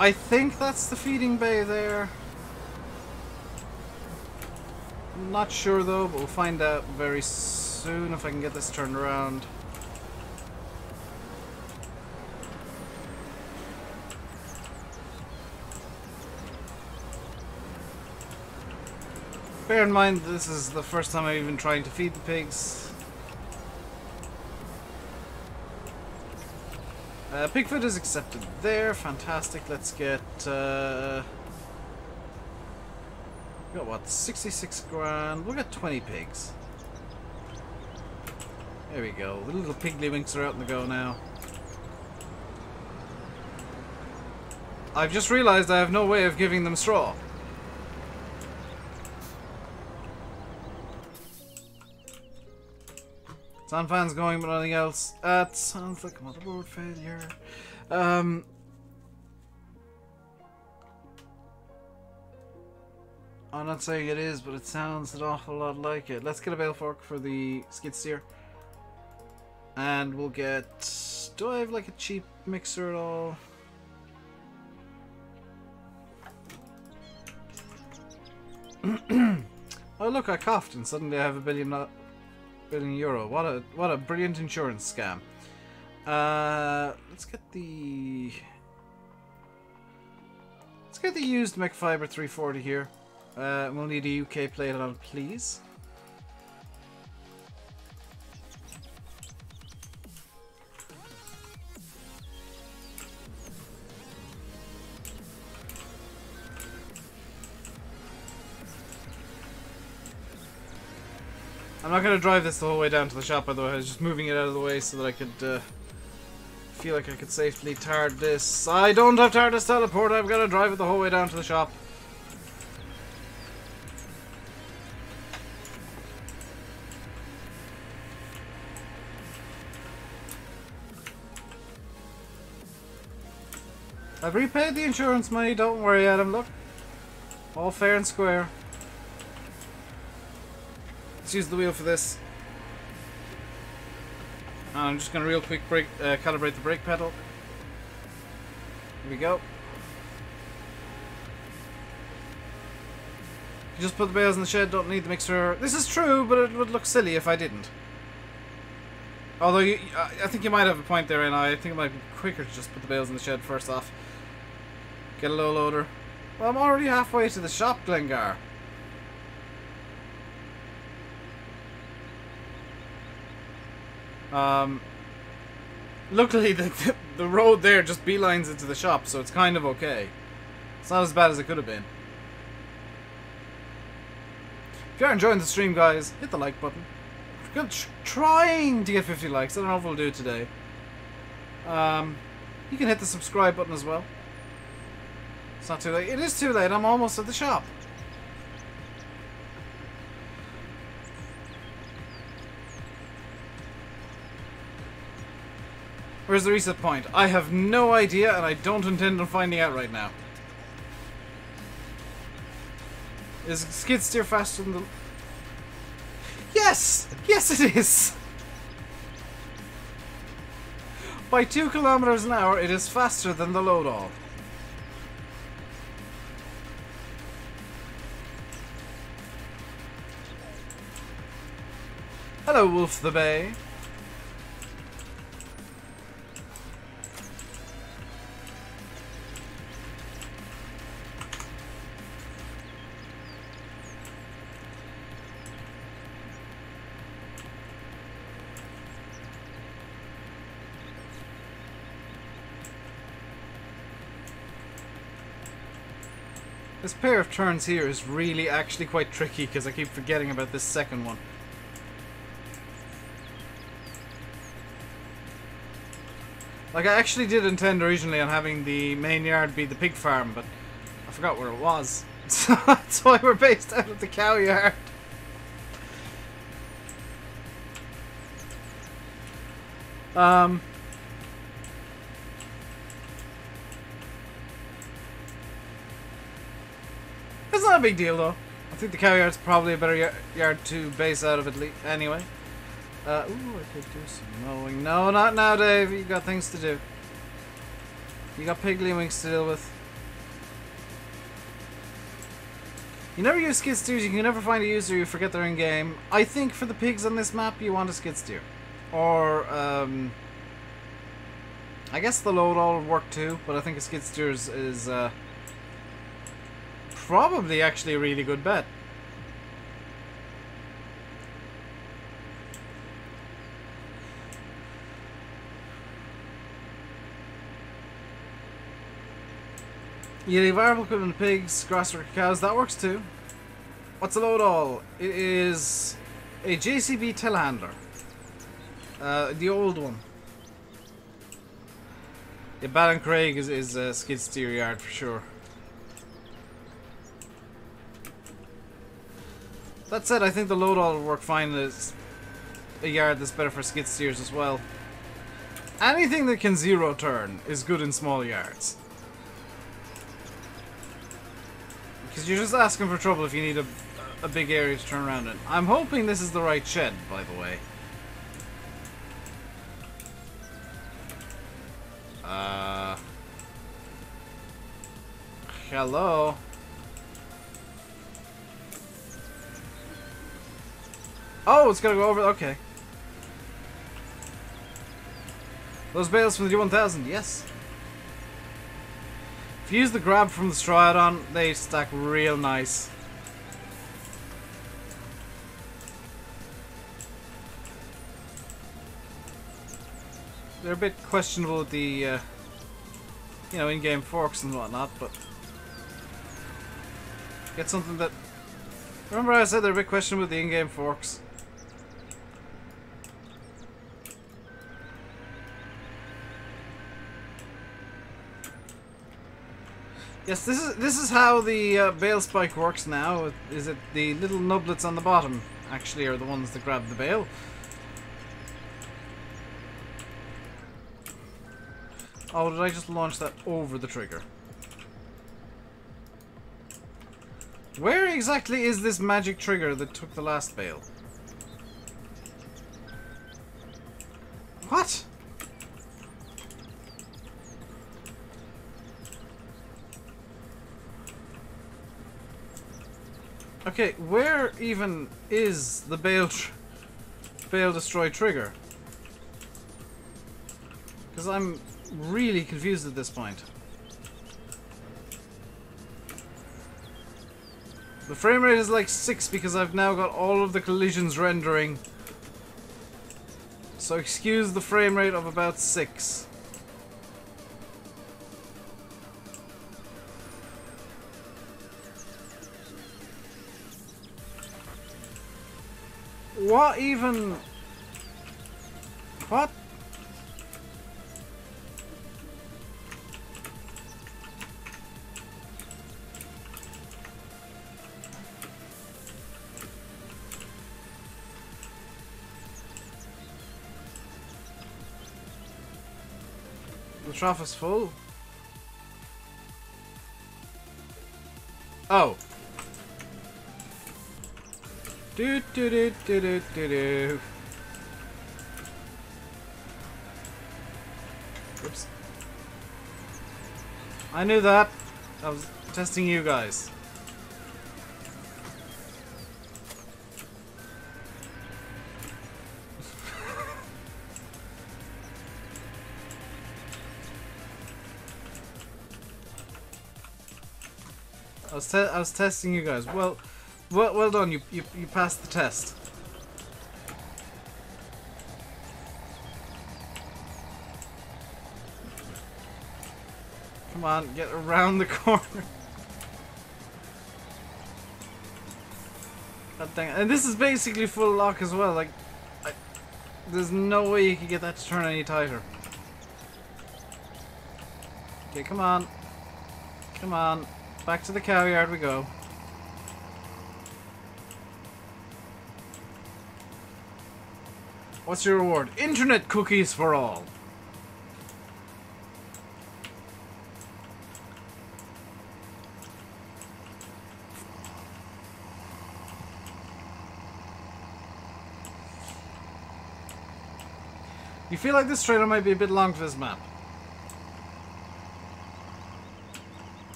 Speaker 1: I think that's the feeding bay there. I'm not sure though, but we'll find out very soon if I can get this turned around. Bear in mind, this is the first time I'm even trying to feed the pigs. Pig food is accepted there, fantastic. Let's get, we got what, 66 grand, we'll get 20 pigs. There we go, the little piggly winks are out in the go now. I've just realised I have no way of giving them straw. Sound fans going, but nothing else. That sounds like a motherboard failure. I'm not saying it is, but it sounds an awful lot like it. Let's get a bale fork for the skid steer. And we'll get... Do I have like a cheap mixer at all? Oh look, I coughed and suddenly I have $1 billion euro. What a brilliant insurance scam. Let's get the used mech fiber 340 here. We'll need a UK plate on it, please. I'm not going to drive this the whole way down to the shop, by the way. I was just moving it out of the way so that I could feel like I could safely tard this. I don't have TARDIS teleport. I've got to drive it the whole way down to the shop. I've repaid the insurance money. Don't worry, Adam. Look, all fair and square. Let's use the wheel for this. I'm just going to real quick calibrate the brake pedal. Here we go. You just put the bales in the shed, don't need the mixer. This is true, but it would look silly if I didn't. Although, I think you might have a point there, and I think it might be quicker to just put the bales in the shed first off. Get a low loader. Well, I'm already halfway to the shop, Glengar. Luckily the road there just beelines into the shop, so it's kind of okay. It's not as bad as it could have been. If you're enjoying the stream, guys, hit the like button. We're trying to get 50 likes. I don't know if we'll do it today. You can hit the subscribe button as well. It's not too late. It is too late. I'm almost at the shop. Where's the reset point? I have no idea, and I don't intend on finding out right now. Is skid steer faster than the... Yes! Yes, it is! By 2 kilometers an hour, it is faster than the load-all. Hello, Wolf the Bay. This pair of turns here is really actually quite tricky because I keep forgetting about this second one. Like, I actually did intend originally on having the main yard be the pig farm, but I forgot where it was. So that's why we're based out of the cow yard. It's not a big deal, though. I think the cow yard's probably a better yard to base out of it anyway. Ooh, I could do some mowing. No, not now, Dave. You got things to do. You got piggly wings to deal with. You never use skid steers. You can never find a user. You forget they're in game. I think for the pigs on this map, you want a skid steer, or I guess the load all would work too. But I think a skid steer is probably actually a really good bet. You leave variable equipment pigs, grasswork cows, that works too. What's a load all? It is a JCB telehandler. The old one. Yeah, Ballincraig is a skid steer yard for sure. That said, I think the load all will work fine as a yard that's better for skid steers as well. Anything that can zero turn is good in small yards. Because you're just asking for trouble if you need a big area to turn around in. I'm hoping this is the right shed, by the way. Hello? Oh, it's gotta go over. Okay. Those bales from the D1000, yes. If you use the grab from the Stridon, they stack real nice. They're a bit questionable with the, you know, in-game forks and whatnot, but get something that. Remember, I said they're a bit questionable with the in-game forks. Yes, this is how the bale spike works now. Is it the little nublets on the bottom actually are the ones that grab the bale? Oh, did I just launch that over the trigger? Where exactly is this magic trigger that took the last bale? What? Okay, where even is the Bale destroy trigger? Because I'm really confused at this point. The frame rate is like 6 because I've now got all of the collisions rendering. So excuse the frame rate of about 6. What even? What? The trough is full. Oh. Do do do do do do do. Oops. I knew that. I was testing you guys. I was testing you guys. Well done. You passed the test. Come on, get around the corner. God dang it. And this is basically full lock as well. Like, there's no way you can get that to turn any tighter. Okay, come on. Come on. Back to the cow yard we go. What's your reward? Internet cookies for all. You feel like this trailer might be a bit long for this map?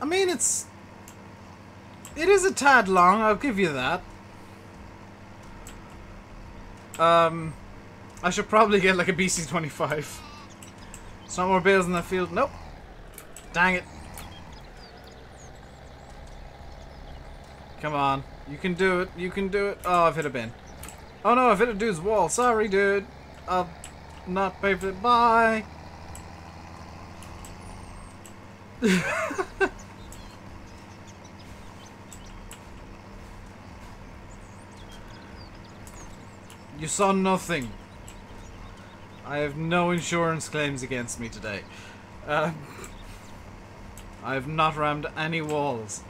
Speaker 1: I mean, it is a tad long, I'll give you that. I should probably get like a BC-25. It's not more bales in that field. Nope. Dang it. Come on. You can do it. You can do it. Oh, I've hit a bin. Oh no, I've hit a dude's wall. Sorry, dude. I'll not pay for it. Bye. You saw nothing. I have no insurance claims against me today. I have not rammed any walls.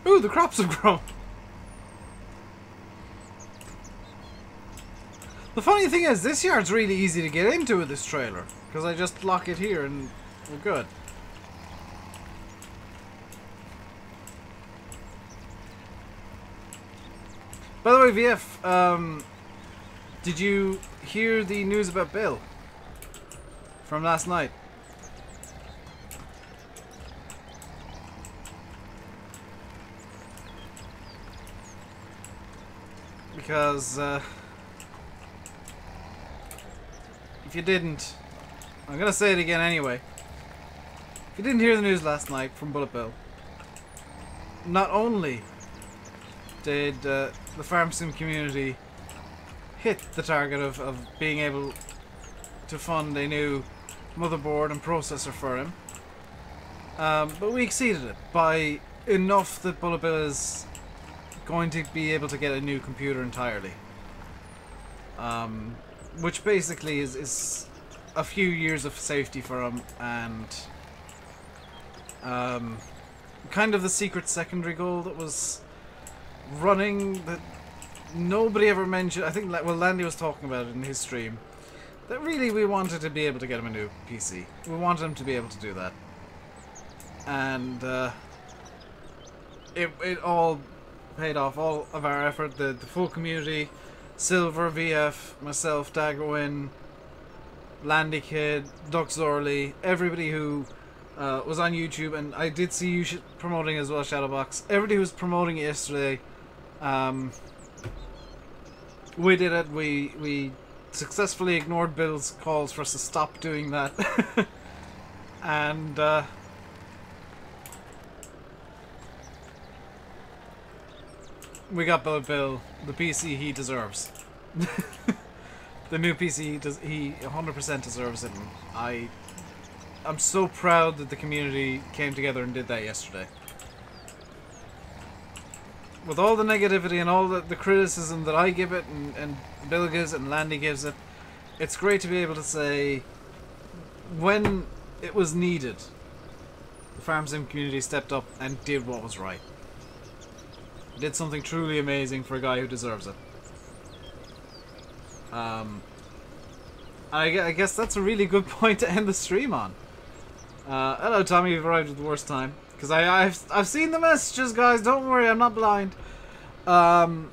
Speaker 1: Ooh, the crops have grown. The funny thing is, this yard's really easy to get into with this trailer. Because I just lock it here and we're good. By the way, VF, did you hear the news about Bale? From last night? Because, if you didn't, I'm gonna say it again anyway. If you didn't hear the news last night from Bullet Bill, not only did the farm sim community hit the target of being able to fund a new motherboard and processor for him, but we exceeded it by enough that Bullet Bill is going to be able to get a new computer entirely. Which basically is a few years of safety for him, and kind of the secret secondary goal that was running that nobody ever mentioned. I think, well, Landy was talking about it in his stream, that really we wanted to be able to get him a new PC. We wanted him to be able to do that. And it all paid off, all of our effort, the full community, Silver, VF, myself, Daggerwin, Landy Kid, Duck Zorley, everybody who was on YouTube, and I did see you promoting as well, Shadowbox. Everybody who was promoting it yesterday, we did it. We successfully ignored Bill's calls for us to stop doing that. And we got Bill the PC he deserves. The new PC he 100% deserves it. And I'm so proud that the community came together and did that yesterday. With all the negativity and all the criticism that I give it, and Bill gives it, and Landy gives it, it's great to be able to say, when it was needed, the farm sim community stepped up and did what was right. Did something truly amazing for a guy who deserves it. I guess that's a really good point to end the stream on. Hello Tommy, you've arrived at the worst time. Because I've seen the messages, guys, don't worry, I'm not blind. I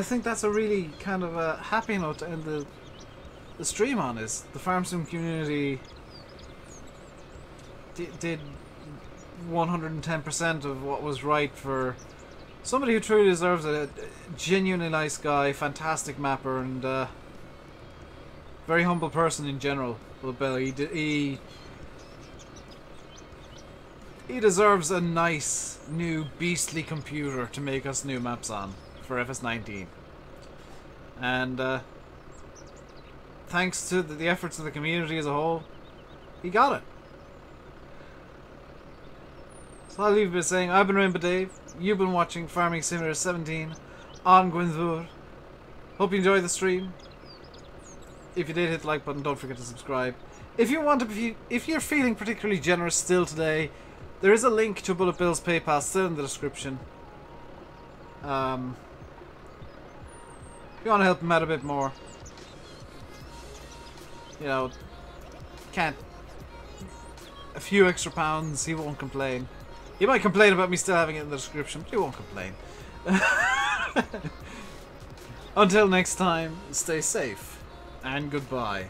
Speaker 1: think that's a really kind of a happy note to end the stream on, is the farm sim community did 110% of what was right for somebody who truly deserves it. A genuinely nice guy, fantastic mapper, and very humble person in general. Well, Bill, he deserves a nice new beastly computer to make us new maps on for FS19. And thanks to the efforts of the community as a whole, he got it. So I'll leave you by saying, I've been RainbowDave, you've been watching Farming Simulator 17 on Gwenddwr. Hope you enjoyed the stream. If you did, hit the like button, don't forget to subscribe. If you want to, if you're feeling particularly generous still today, there is a link to Bullet Bill's PayPal still in the description. If you want to help him out a bit more, you know, a few extra pounds, he won't complain. He might complain about me still having it in the description, but he won't complain. Until next time, stay safe, and goodbye.